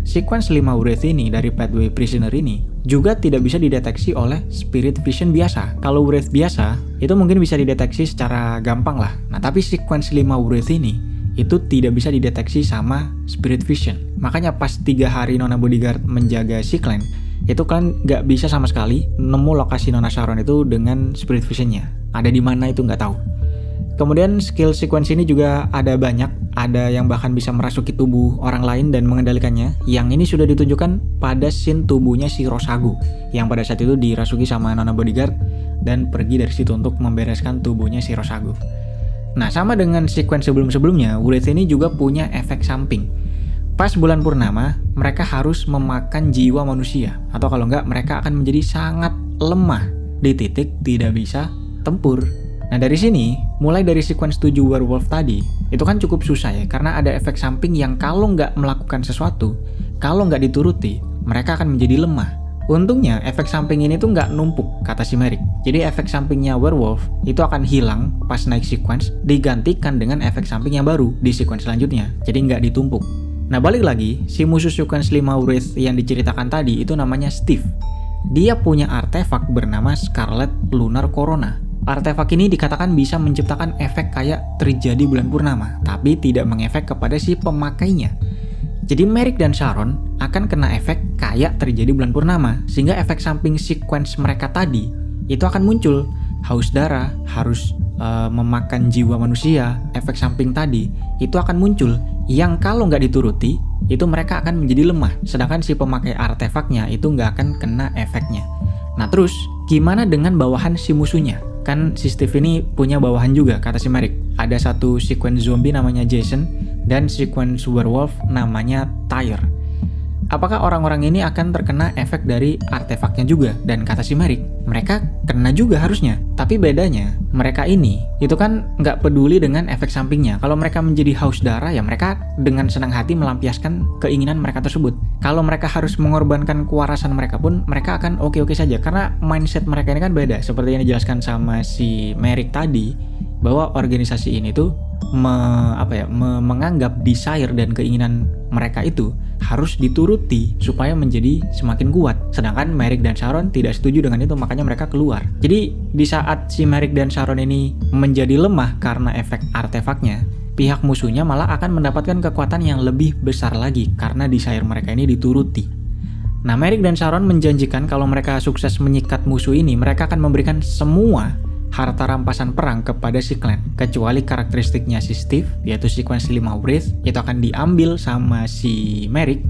Sequence 5 Wraith ini dari Pathway Prisoner ini juga tidak bisa dideteksi oleh Spirit Vision biasa. Kalau Wraith biasa, itu mungkin bisa dideteksi secara gampang lah. Nah, tapi sequence 5 Wraith ini, itu tidak bisa dideteksi sama Spirit Vision. Makanya pas 3 hari Nona Bodyguard menjaga si Glenn, itu kan nggak bisa sama sekali nemu lokasi Nona Sharon itu dengan Spirit Vision-nya. Ada di mana itu nggak tahu. Kemudian skill sequence ini juga ada banyak, ada yang bahkan bisa merasuki tubuh orang lain dan mengendalikannya. Yang ini sudah ditunjukkan pada scene tubuhnya si Rosago, yang pada saat itu dirasuki sama Nona Bodyguard dan pergi dari situ untuk membereskan tubuhnya si Rosago. Nah, sama dengan sequence sebelum-sebelumnya, Wraith ini juga punya efek samping. Pas bulan purnama, mereka harus memakan jiwa manusia, atau kalau enggak, mereka akan menjadi sangat lemah di titik tidak bisa tempur. Nah, dari sini, mulai dari sequence 7 werewolf tadi, itu kan cukup susah ya, karena ada efek samping yang kalau nggak melakukan sesuatu, kalau nggak dituruti, mereka akan menjadi lemah. Untungnya, efek samping ini tuh nggak numpuk, kata si Merrick. Jadi efek sampingnya werewolf itu akan hilang pas naik sequence, digantikan dengan efek samping yang baru di sequence selanjutnya, jadi nggak ditumpuk. Nah, balik lagi, si musuh sequence 5 Wraith yang diceritakan tadi itu namanya Steve. Dia punya artefak bernama Scarlet Lunar Corona. Artefak ini dikatakan bisa menciptakan efek kayak terjadi bulan purnama, tapi tidak mengefek kepada si pemakainya. Jadi Merrick dan Sharon akan kena efek kayak terjadi bulan purnama, sehingga efek samping sequence mereka tadi itu akan muncul. Haus darah, harus memakan jiwa manusia, efek samping tadi itu akan muncul, yang kalau nggak dituruti, itu mereka akan menjadi lemah, sedangkan si pemakai artefaknya itu nggak akan kena efeknya. Nah terus, gimana dengan bawahan si musuhnya? Kan si Steve ini punya bawahan juga, kata si Merrick. Ada satu sequence zombie namanya Jason, dan sequence werewolf namanya Tyre. Apakah orang-orang ini akan terkena efek dari artefaknya juga? Dan kata si Merrick, mereka kena juga harusnya. Tapi bedanya, mereka ini, itu kan nggak peduli dengan efek sampingnya. Kalau mereka menjadi haus darah, ya mereka dengan senang hati melampiaskan keinginan mereka tersebut. Kalau mereka harus mengorbankan kewarasan mereka pun, mereka akan oke-oke saja. Karena mindset mereka ini kan beda. Seperti yang dijelaskan sama si Merrick tadi, bahwa organisasi ini tuh menganggap desire dan keinginan mereka itu harus dituruti supaya menjadi semakin kuat. Sedangkan Merrick dan Sharon tidak setuju dengan itu, makanya mereka keluar. Jadi di saat si Merrick dan Sharon ini menjadi lemah karena efek artefaknya, pihak musuhnya malah akan mendapatkan kekuatan yang lebih besar lagi karena desire mereka ini dituruti. Nah, Merrick dan Sharon menjanjikan kalau mereka sukses menyikat musuh ini, mereka akan memberikan semua harta rampasan perang kepada si Glenn, kecuali karakteristiknya si Steve, yaitu sequence 5 Wraith, itu akan diambil sama si Merrick.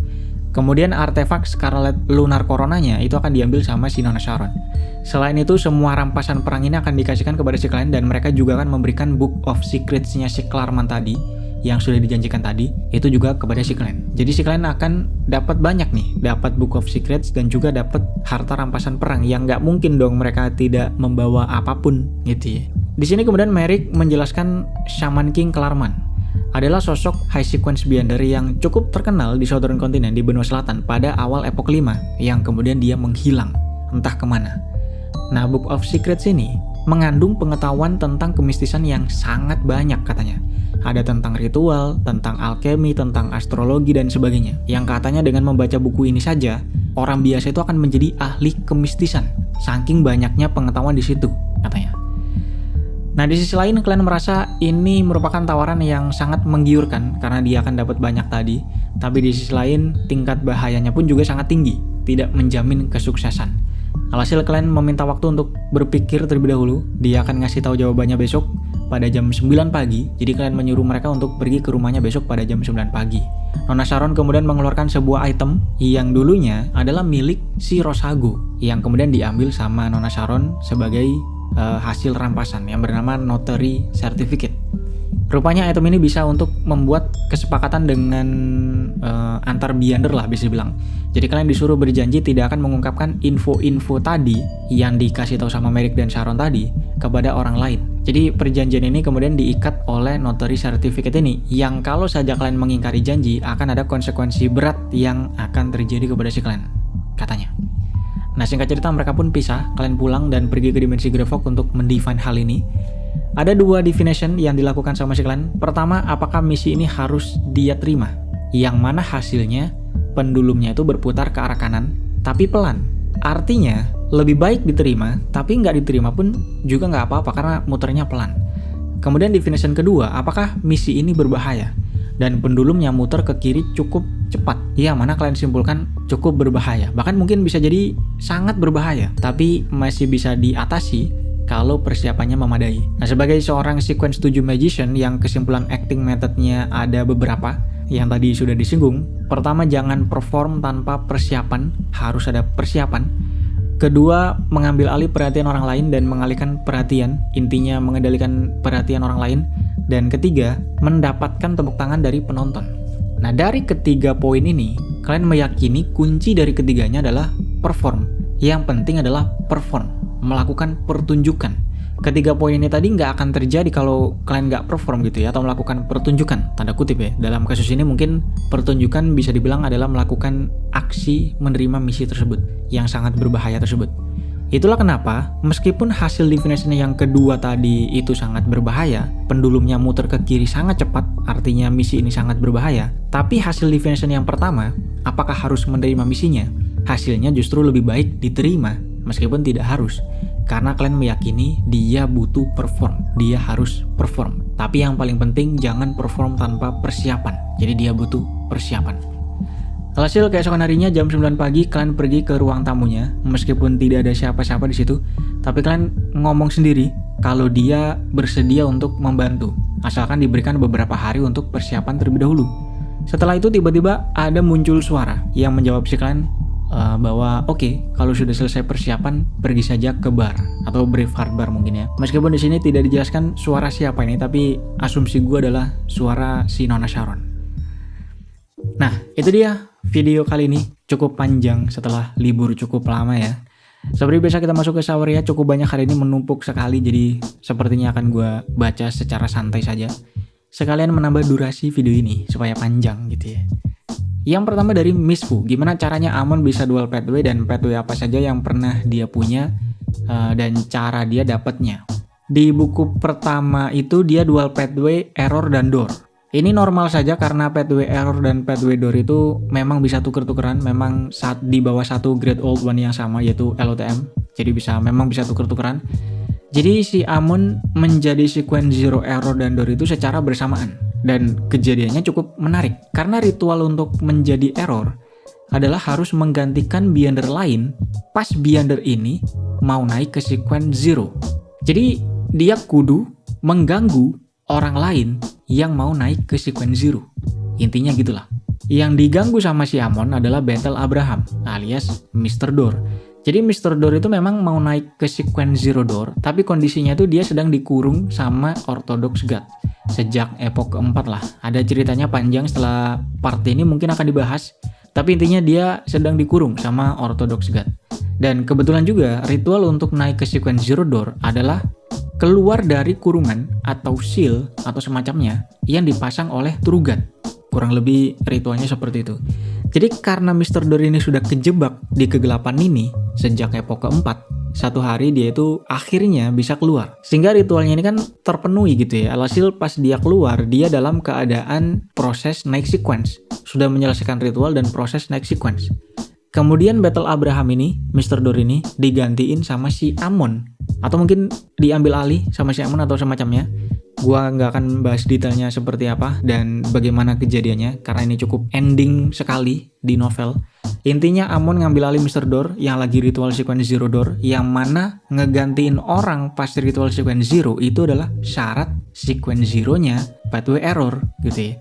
Kemudian artefak Scarlet Lunar Coronanya itu akan diambil sama si Nona Sharon. Selain itu, semua rampasan perang ini akan dikasihkan kepada si Glenn, dan mereka juga akan memberikan Book of Secrets-nya si Claremont tadi, yang sudah dijanjikan tadi, itu juga kepada si Glenn. Jadi si Glenn akan dapat banyak nih, dapat Book of Secrets dan juga dapat harta rampasan perang, yang nggak mungkin dong mereka tidak membawa apapun gitu ya. Di sini kemudian Merrick menjelaskan Shaman King Claremont adalah sosok high sequence beyonder yang cukup terkenal di Southern Continent, di benua selatan pada awal Epoch 5, yang kemudian dia menghilang entah kemana. Nah, Book of Secrets ini mengandung pengetahuan tentang kemistisan yang sangat banyak katanya. Ada tentang ritual, tentang alkemi, tentang astrologi, dan sebagainya. Yang katanya dengan membaca buku ini saja, orang biasa itu akan menjadi ahli kemistisan. Saking banyaknya pengetahuan di situ, katanya. Nah, di sisi lain, kalian merasa ini merupakan tawaran yang sangat menggiurkan karena dia akan dapat banyak tadi. Tapi di sisi lain, tingkat bahayanya pun juga sangat tinggi, tidak menjamin kesuksesan. Alhasil kalian meminta waktu untuk berpikir terlebih dahulu. Dia akan ngasih tahu jawabannya besok pada jam 9 pagi. Jadi kalian menyuruh mereka untuk pergi ke rumahnya besok pada jam 9 pagi. Nona Sharon kemudian mengeluarkan sebuah item yang dulunya adalah milik si Rosago, yang kemudian diambil sama Nona Sharon sebagai hasil rampasan yang bernama Notary Certificate. Rupanya item ini bisa untuk membuat kesepakatan dengan antar Beyonder lah bisa dibilang. Jadi kalian disuruh berjanji tidak akan mengungkapkan info-info tadi yang dikasih tahu sama Merrick dan Sharon tadi kepada orang lain. Jadi perjanjian ini kemudian diikat oleh Notary Certificate ini, yang kalau saja kalian mengingkari janji akan ada konsekuensi berat yang akan terjadi kepada si kalian, katanya. Nah, singkat cerita mereka pun pisah, kalian pulang dan pergi ke dimensi Greyfog untuk mendefine hal ini. Ada dua divination yang dilakukan sama si kalian. Pertama, apakah misi ini harus dia terima? Yang mana hasilnya pendulumnya itu berputar ke arah kanan, tapi pelan. Artinya, lebih baik diterima, tapi nggak diterima pun juga nggak apa-apa karena muternya pelan. Kemudian divination kedua, apakah misi ini berbahaya? Dan pendulumnya muter ke kiri cukup cepat. Ya, mana kalian simpulkan cukup berbahaya. Bahkan mungkin bisa jadi sangat berbahaya, tapi masih bisa diatasi kalau persiapannya memadai. Nah, sebagai seorang sequence 7 magician yang kesimpulan acting methodnya ada beberapa yang tadi sudah disinggung. Pertama, jangan perform tanpa persiapan, harus ada persiapan. Kedua, mengambil alih perhatian orang lain dan mengalihkan perhatian, intinya mengendalikan perhatian orang lain. Dan ketiga, mendapatkan tepuk tangan dari penonton. Nah, dari ketiga poin ini, kalian meyakini kunci dari ketiganya adalah perform. Yang penting adalah perform, melakukan pertunjukan. Ketiga poin ini tadi nggak akan terjadi kalau kalian nggak perform gitu ya, atau melakukan pertunjukan, tanda kutip ya. Dalam kasus ini mungkin pertunjukan bisa dibilang adalah melakukan aksi menerima misi tersebut, yang sangat berbahaya tersebut. Itulah kenapa, meskipun hasil divination yang kedua tadi itu sangat berbahaya, pendulumnya muter ke kiri sangat cepat, artinya misi ini sangat berbahaya, tapi hasil divination yang pertama, apakah harus menerima misinya? Hasilnya justru lebih baik diterima, meskipun tidak harus. Karena kalian meyakini dia butuh perform, dia harus perform. Tapi yang paling penting jangan perform tanpa persiapan, jadi dia butuh persiapan. Alhasil keesokan harinya jam 9 pagi kalian pergi ke ruang tamunya, meskipun tidak ada siapa-siapa di situ, tapi kalian ngomong sendiri kalau dia bersedia untuk membantu, asalkan diberikan beberapa hari untuk persiapan terlebih dahulu. Setelah itu tiba-tiba ada muncul suara yang menjawab si kalian bahwa oke, kalau sudah selesai persiapan pergi saja ke bar atau Braveheart Bar mungkin ya. Meskipun di sini tidak dijelaskan suara siapa ini, tapi asumsi gue adalah suara si Nona Sharon. Nah, itu dia video kali ini, cukup panjang setelah libur cukup lama ya. Seperti biasa kita masuk ke shower ya, cukup banyak hari ini menumpuk sekali, jadi sepertinya akan gue baca secara santai saja. Sekalian menambah durasi video ini supaya panjang gitu ya. Yang pertama dari Miss Fu, gimana caranya Amon bisa dual pathway dan pathway apa saja yang pernah dia punya dan cara dia dapatnya. Di buku pertama itu dia dual pathway, error, dan door. Ini normal saja karena pathway error dan pathway door itu memang bisa tuker-tukeran, memang saat di bawah satu Great Old One yang sama yaitu LOTM, jadi memang bisa tuker-tukeran. Jadi si Amon menjadi sequence zero error dan door itu secara bersamaan. Dan kejadiannya cukup menarik, karena ritual untuk menjadi error adalah harus menggantikan Beyonder lain pas Beyonder ini mau naik ke sequence zero. Jadi dia kudu mengganggu orang lain yang mau naik ke sequence zero. Intinya gitulah. Yang diganggu sama si Amon adalah Battle Abraham alias Mr. Door. Jadi Mr. Door itu memang mau naik ke sequence zero door, tapi kondisinya itu dia sedang dikurung sama Orthodox God. Sejak epok keempat lah. Ada ceritanya panjang, setelah part ini mungkin akan dibahas. Tapi intinya dia sedang dikurung sama Orthodox God. Dan kebetulan juga ritual untuk naik ke sequence zero door adalah keluar dari kurungan atau seal atau semacamnya yang dipasang oleh True God. Kurang lebih ritualnya seperti itu. Jadi karena Mr. Door ini sudah kejebak di kegelapan ini sejak epok keempat, satu hari dia itu akhirnya bisa keluar. Sehingga ritualnya ini kan terpenuhi gitu ya. Alhasil pas dia keluar, dia dalam keadaan proses naik sequence. Sudah menyelesaikan ritual dan proses naik sequence. Kemudian Battle Abraham ini, Mr. Door ini digantiin sama si Amon. Atau mungkin diambil alih sama si Amon atau semacamnya. Gua nggak akan bahas detailnya seperti apa dan bagaimana kejadiannya, karena ini cukup ending sekali di novel. Intinya Amon ngambil alih Mr. Door yang lagi ritual sequence Zero Door, yang mana ngegantiin orang pas ritual sequence Zero itu adalah syarat sequence Zero-nya pathway error gitu ya.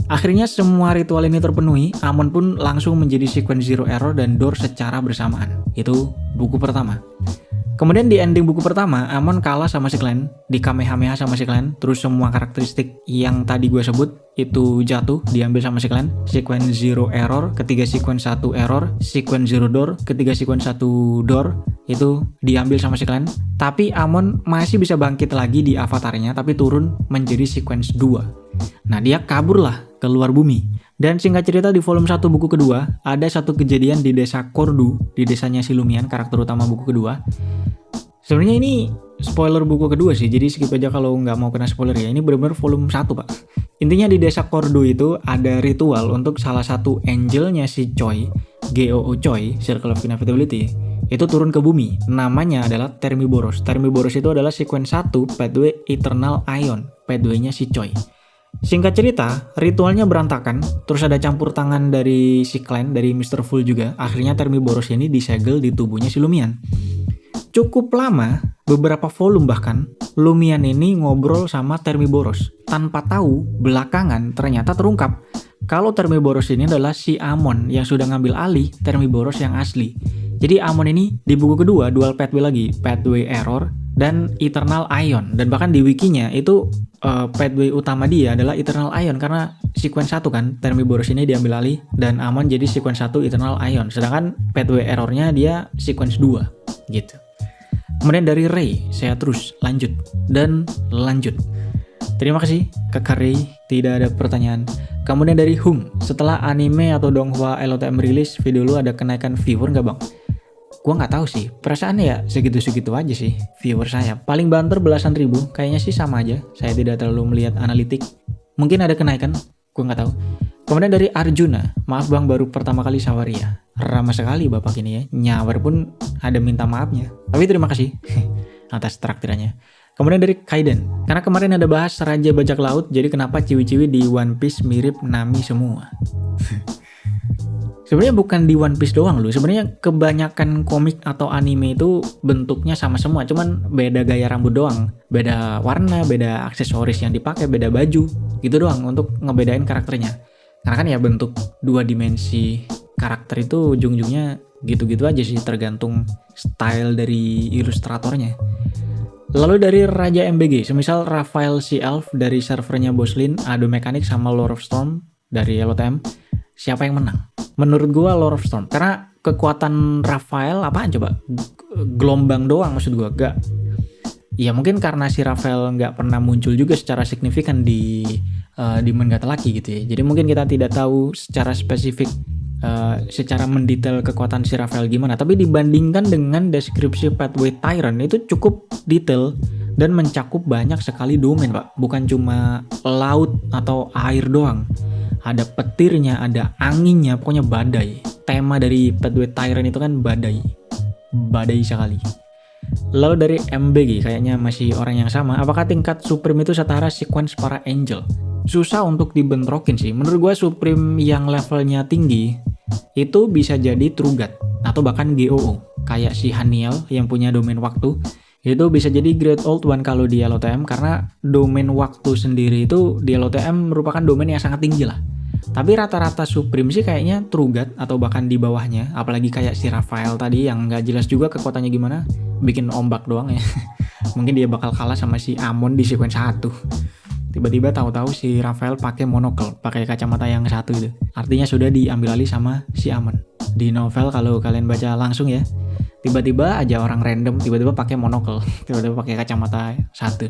Akhirnya semua ritual ini terpenuhi, Amon pun langsung menjadi sequence Zero Error dan Door secara bersamaan. Itu buku pertama. Kemudian di ending buku pertama, Amon kalah sama si Clan, di Kamehameha sama si Clan, terus semua karakteristik yang tadi gue sebut itu jatuh, diambil sama si Clan. Sequence Zero Error, ketiga sequence 1 Error, sequence Zero Door, ketiga sequence 1 Door, itu diambil sama si Clan. Tapi Amon masih bisa bangkit lagi di avatarnya, tapi turun menjadi sequence 2. Nah, dia kabur lah keluar bumi. Dan singkat cerita di volume 1 buku kedua, ada satu kejadian di desa Kordu, di desanya si Lumian, karakter utama buku kedua. Sebenarnya ini spoiler buku kedua sih, jadi skip aja kalau nggak mau kena spoiler ya. Ini benar-benar volume 1, Pak. Intinya di desa Kordu itu ada ritual untuk salah satu angelnya si Choi, GOO Choi, Circle of Inevitability, itu turun ke bumi. Namanya adalah Termiboros. Termiboros itu adalah sequence 1 pathway Eternal Ion, pathway-nya si Choi. Singkat cerita, ritualnya berantakan, terus ada campur tangan dari si Clan, dari Mr. Full juga. Akhirnya Termiboros ini disegel di tubuhnya si Lumian. Cukup lama, beberapa volume bahkan, Lumian ini ngobrol sama Termiboros. Tanpa tahu, belakangan ternyata terungkap kalau Termiboros ini adalah si Amon yang sudah ngambil alih Termiboros yang asli. Jadi Amon ini di buku kedua dual pathway lagi, pathway error dan Eternal Ion. Dan bahkan di wikinya itu pathway utama dia adalah Eternal Ion karena sequence 1 kan, Termiboros ini diambil alih dan Amon jadi sequence 1 Eternal Ion. Sedangkan pathway errornya dia sequence 2 gitu. Kemudian dari Ray, saya terus lanjut. Terima kasih Kakak Ray, tidak ada pertanyaan. Kemudian dari Hung, setelah anime atau donghua LOTM rilis, video lu ada kenaikan viewer nggak bang? Gua nggak tahu sih, perasaannya ya segitu-segitu aja sih viewer saya. Paling banter belasan ribu, kayaknya sih sama aja. Saya tidak terlalu melihat analitik. Mungkin ada kenaikan, gua nggak tahu. Kemudian dari Arjuna, maaf bang baru pertama kali Sawaria. Ramah sekali bapak ini ya, nyawar pun ada minta maafnya. Tapi terima kasih atas traktirannya. Kemudian dari Kaiden, karena kemarin ada bahas Raja Bajak Laut, jadi kenapa ciwi-ciwi di One Piece mirip Nami semua? Sebenarnya bukan di One Piece doang loh, sebenarnya kebanyakan komik atau anime itu bentuknya sama semua, cuman beda gaya rambut doang, beda warna, beda aksesoris yang dipakai, beda baju, gitu doang untuk ngebedain karakternya. Karena kan ya bentuk dua dimensi karakter itu ujung-ujungnya gitu-gitu aja sih, tergantung style dari ilustratornya. Lalu dari Raja MBG, semisal Raphael si Elf dari servernya Boslin, Ado Mechanic sama Lord of Storm dari LOTM, siapa yang menang? Menurut gua Lord of Storm, karena kekuatan Raphael apaan coba? Gelombang doang maksud gua, gak. Ya mungkin karena si Raphael nggak pernah muncul juga secara signifikan di Monogatari gitu ya. Jadi mungkin kita tidak tahu secara spesifik, secara mendetail kekuatan si Raphael gimana. Tapi dibandingkan dengan deskripsi Pathway Tyrant itu cukup detail dan mencakup banyak sekali domain pak. Bukan cuma laut atau air doang. Ada petirnya, ada anginnya, pokoknya badai. Tema dari Pathway Tyrant itu kan badai. Badai sekali. Lalu dari MBG, kayaknya masih orang yang sama. Apakah tingkat Supreme itu setara sequence para Angel? Susah untuk dibentrokin sih. Menurut gue Supreme yang levelnya tinggi itu bisa jadi True God atau bahkan GOO. Kayak si Haniel yang punya domain waktu, itu bisa jadi Great Old One kalau di LOTM, karena domain waktu sendiri itu di LOTM merupakan domain yang sangat tinggi lah. Tapi rata-rata Supreme sih kayaknya True God atau bahkan di bawahnya. Apalagi kayak si Raphael tadi yang gak jelas juga kekuatannya gimana, bikin ombak doang ya. Mungkin dia bakal kalah sama si Amon di sequence 1. Tiba-tiba tahu-tahu si Raphael pakai monocle, pakai kacamata yang satu itu. Artinya sudah diambil alih sama si Amon. Di novel kalau kalian baca langsung ya, tiba-tiba aja orang random tiba-tiba pakai monocle, tiba-tiba pakai kacamata satu.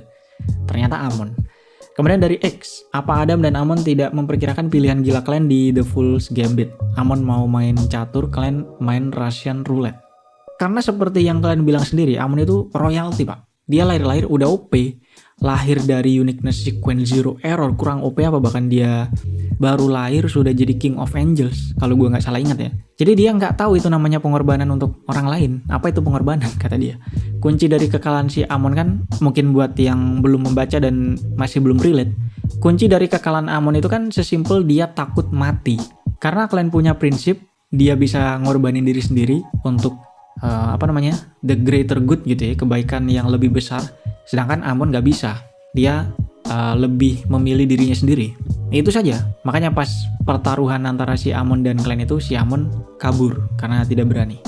Ternyata Amon. Kemudian dari X, apa Adam dan Amon tidak memperkirakan pilihan gila kalian di The Fool's Gambit? Amon mau main catur, kalian main Russian Roulette. Karena seperti yang kalian bilang sendiri, Amon itu royalty pak. Dia lahir-lahir udah OP. Lahir dari uniqueness sequence Zero Error, kurang OP apa, bahkan dia baru lahir sudah jadi King of Angels kalau gue nggak salah ingat ya. Jadi dia nggak tahu itu namanya pengorbanan untuk orang lain. Apa itu pengorbanan kata dia. Kunci dari kekalahan si Amon kan, mungkin buat yang belum membaca dan masih belum relate, kunci dari kekalahan Amon itu kan sesimpel dia takut mati. Karena kalian punya prinsip dia bisa ngorbanin diri sendiri untuk the greater good gitu ya, kebaikan yang lebih besar. Sedangkan Amon nggak bisa, dia lebih memilih dirinya sendiri. Itu saja. Makanya pas pertaruhan antara si Amon dan Clan itu, si Amon kabur karena tidak berani.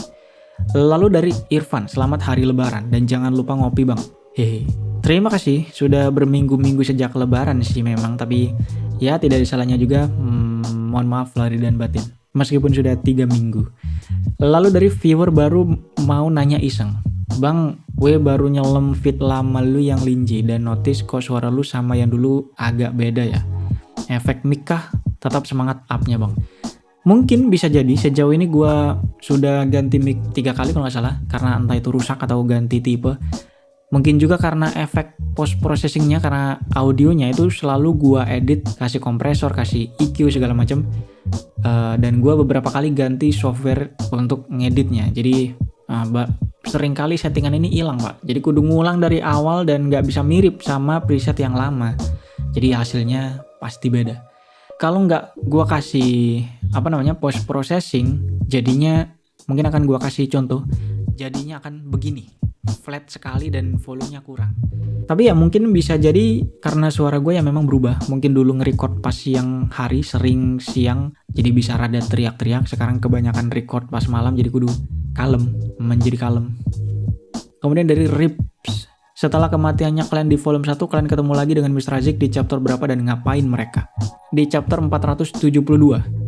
Lalu dari Irfan, selamat hari lebaran dan jangan lupa ngopi bang. Hehe. Terima kasih, sudah berminggu-minggu sejak lebaran sih memang, tapi ya tidak ada salahnya juga. Mohon maaf lahir dan batin, meskipun sudah 3 minggu. Lalu dari viewer baru mau nanya iseng, bang, gue baru nyelem feed lama lu yang Linji dan notice kok suara lu sama yang dulu agak beda ya. Efek mic kah? Tetap semangat up-nya bang. Mungkin bisa jadi, sejauh ini gue sudah ganti mic 3 kali kalau nggak salah, karena entah itu rusak atau ganti tipe. Mungkin juga karena efek post processingnya, karena audionya itu selalu gua edit, kasih kompresor, kasih EQ segala macam. Dan gua beberapa kali ganti software untuk ngeditnya. Jadi sering kali settingan ini hilang pak. Jadi kudu ngulang dari awal dan nggak bisa mirip sama preset yang lama. Jadi hasilnya pasti beda. Kalau nggak gua kasih post processing, jadinya mungkin akan gua kasih contoh. Jadinya akan begini. Flat sekali dan volumenya kurang. Tapi ya mungkin bisa jadi karena suara gue yang memang berubah. Mungkin dulu nge-record pas siang hari, sering siang, jadi bisa rada teriak-teriak. Sekarang kebanyakan record pas malam, jadi kudu menjadi kalem. Kemudian dari Rips, setelah kematiannya Clan di volume 1, Clan ketemu lagi dengan Mr. Razik di chapter berapa dan ngapain mereka? Di chapter 472.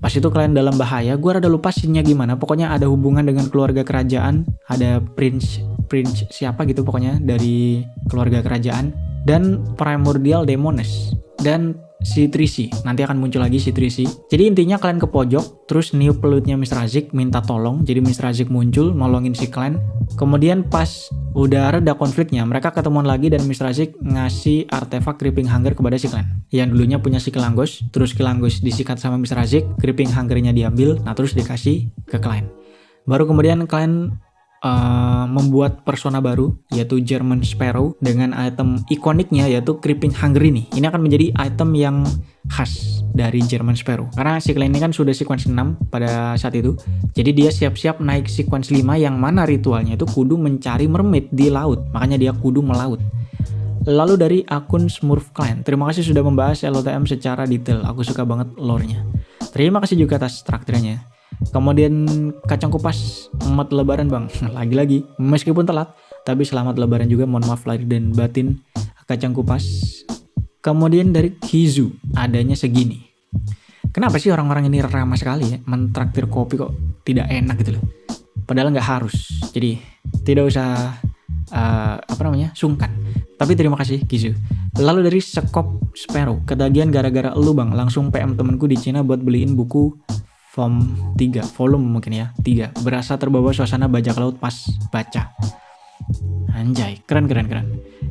Pas itu Clan dalam bahaya, gue rada lupa scene-nya gimana. Pokoknya ada hubungan dengan keluarga kerajaan, ada prince siapa gitu pokoknya dari keluarga kerajaan, dan primordial demones dan si Trisi. Nanti akan muncul lagi si Trisi. Jadi intinya Clan ke pojok, terus new pelutnya Mr. Razik minta tolong. Jadi Mr. Razik muncul nolongin si Clan. Kemudian pas udah reda konfliknya, mereka ketemuan lagi dan Mr. Razik ngasih artefak Creeping Hunger kepada si Clan. Yang dulunya punya si Kilanggos, terus Kilanggos disikat sama Mr. Razik, Creeping Hunger-nya diambil, nah terus dikasih ke Clan. Baru kemudian Clan membuat persona baru, yaitu German Sparrow, dengan item ikoniknya yaitu Creeping Hunger ini. Ini akan menjadi item yang khas dari German Sparrow. Karena si Clan ini kan sudah sequence 6 pada saat itu. Jadi dia siap-siap naik sequence 5 yang mana ritualnya itu kudu mencari mermaid di laut. Makanya dia kudu melaut. Lalu dari akun Smurf Clan, terima kasih sudah membahas LOTM secara detail. Aku suka banget lore-nya. Terima kasih juga atas traktirnya. Kemudian kacang kupas, selamat lebaran bang. Lagi-lagi, meskipun telat, tapi selamat lebaran juga. Mohon maaf lahir dan batin kacang kupas. Kemudian dari Kizu, adanya segini. Kenapa sih orang-orang ini ramah sekali ya, mentraktir kopi kok tidak enak gitu loh. Padahal nggak harus. Jadi tidak usah sungkan. Tapi terima kasih Kizu. Lalu dari Sekop Sparrow, ketagihan gara-gara elu bang. Langsung PM temenku di Cina buat beliin buku volume 3, berasa terbawa suasana bajak laut pas baca. Anjay, keren.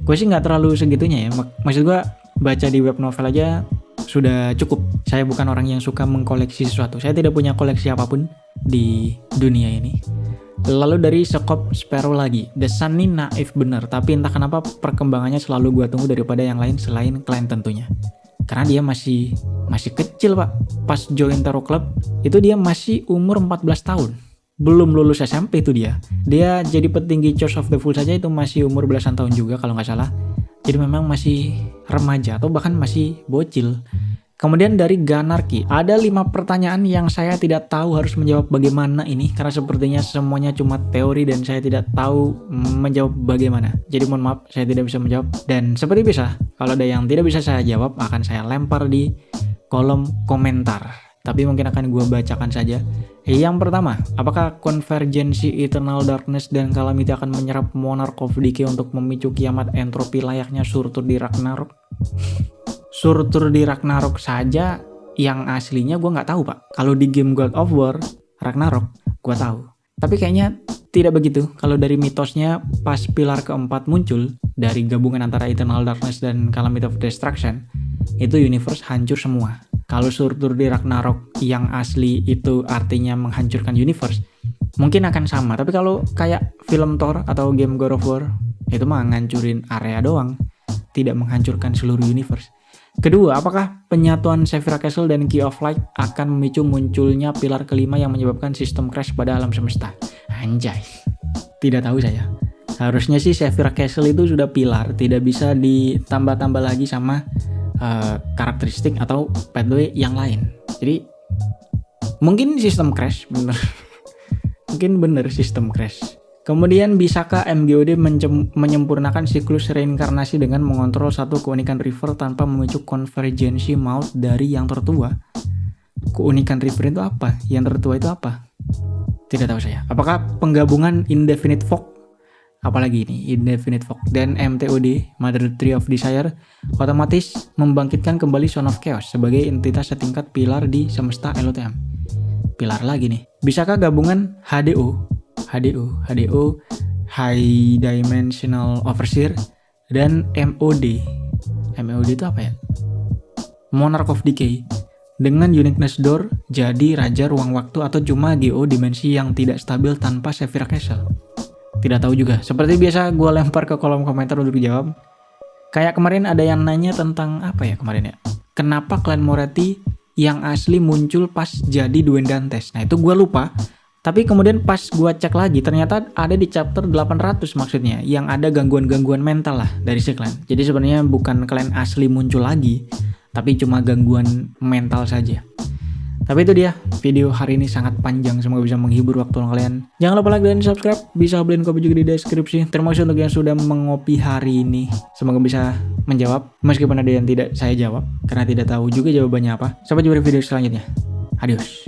Gue sih nggak terlalu segitunya ya. Maksud gue baca di web novel aja sudah cukup. Saya bukan orang yang suka mengkoleksi sesuatu. Saya tidak punya koleksi apapun di dunia ini. Lalu dari Sekop Sparrow lagi, The Sun ini naif bener, tapi entah kenapa perkembangannya selalu gue tunggu daripada yang lain selain Clan tentunya. Karena dia masih kecil pak. Pas join Tarot Club itu dia masih umur 14 tahun. Belum lulus SMP itu dia. Dia jadi petinggi Church of the Fool saja itu masih umur belasan tahun juga kalau nggak salah. Jadi memang masih remaja atau bahkan masih bocil. Kemudian dari Ganarki, ada 5 pertanyaan yang saya tidak tahu harus menjawab bagaimana ini. Karena sepertinya semuanya cuma teori dan saya tidak tahu menjawab bagaimana. Jadi mohon maaf, saya tidak bisa menjawab. Dan seperti biasa, kalau ada yang tidak bisa saya jawab, akan saya lempar di kolom komentar. Tapi mungkin akan gue bacakan saja. Yang pertama, apakah konvergensi Eternal Darkness dan Calamity akan menyerap Monarch of Decay untuk memicu kiamat entropi layaknya Surtur di Ragnarok? Surtur di Ragnarok saja yang aslinya gue nggak tahu pak. Kalau di game God of War Ragnarok gue tahu. Tapi kayaknya tidak begitu. Kalau dari mitosnya pas pilar keempat muncul dari gabungan antara Eternal Darkness dan Calamity of Destruction, itu universe hancur semua. Kalau Surtur di Ragnarok yang asli itu artinya menghancurkan universe, mungkin akan sama. Tapi kalau kayak film Thor atau game God of War, itu mah ngancurin area doang, tidak menghancurkan seluruh universe. Kedua, apakah penyatuan Sephira Castle dan Key of Light akan memicu munculnya pilar kelima yang menyebabkan sistem crash pada alam semesta? Anjay. Tidak tahu saya. Harusnya sih Sephira Castle itu sudah pilar, tidak bisa ditambah-tambah lagi sama karakteristik atau pathway yang lain. Jadi mungkin sistem crash, bener. Mungkin bener sistem crash. Kemudian bisakah MGOD menyempurnakan siklus reinkarnasi dengan mengontrol satu keunikan river tanpa memicu konvergensi maut dari yang tertua? Keunikan river itu apa? Yang tertua itu apa? Tidak tahu saya. Apakah penggabungan Indefinite Fog, apalagi ini Indefinite Fog, dan MTOD Mother Tree of Desire otomatis membangkitkan kembali Son of Chaos sebagai entitas setingkat pilar di semesta LOTM? Pilar lagi nih. Bisakah gabungan HDO, High Dimensional Overseer, dan MOD itu apa ya? Monarch of Decay dengan Uniqueness Door jadi Raja Ruang Waktu atau cuma GO dimensi yang tidak stabil tanpa Sephira Castle? Tidak tahu juga. Seperti biasa gue lempar ke kolom komentar untuk dijawab. Kayak kemarin ada yang nanya tentang apa ya kemarin ya? Kenapa Clan Moretti yang asli muncul pas jadi Duendantes? Nah itu gue lupa. Tapi kemudian pas gue cek lagi, ternyata ada di chapter 800 maksudnya, yang ada gangguan-gangguan mental lah dari si klan. Jadi sebenarnya bukan klan asli muncul lagi, tapi cuma gangguan mental saja. Tapi itu dia, video hari ini sangat panjang, semoga bisa menghibur waktu kalian. Jangan lupa like dan subscribe, bisa beliin kopi juga di deskripsi. Terima kasih untuk yang sudah mengopi hari ini. Semoga bisa menjawab, meskipun ada yang tidak saya jawab, karena tidak tahu juga jawabannya apa. Sampai jumpa di video selanjutnya. Adios.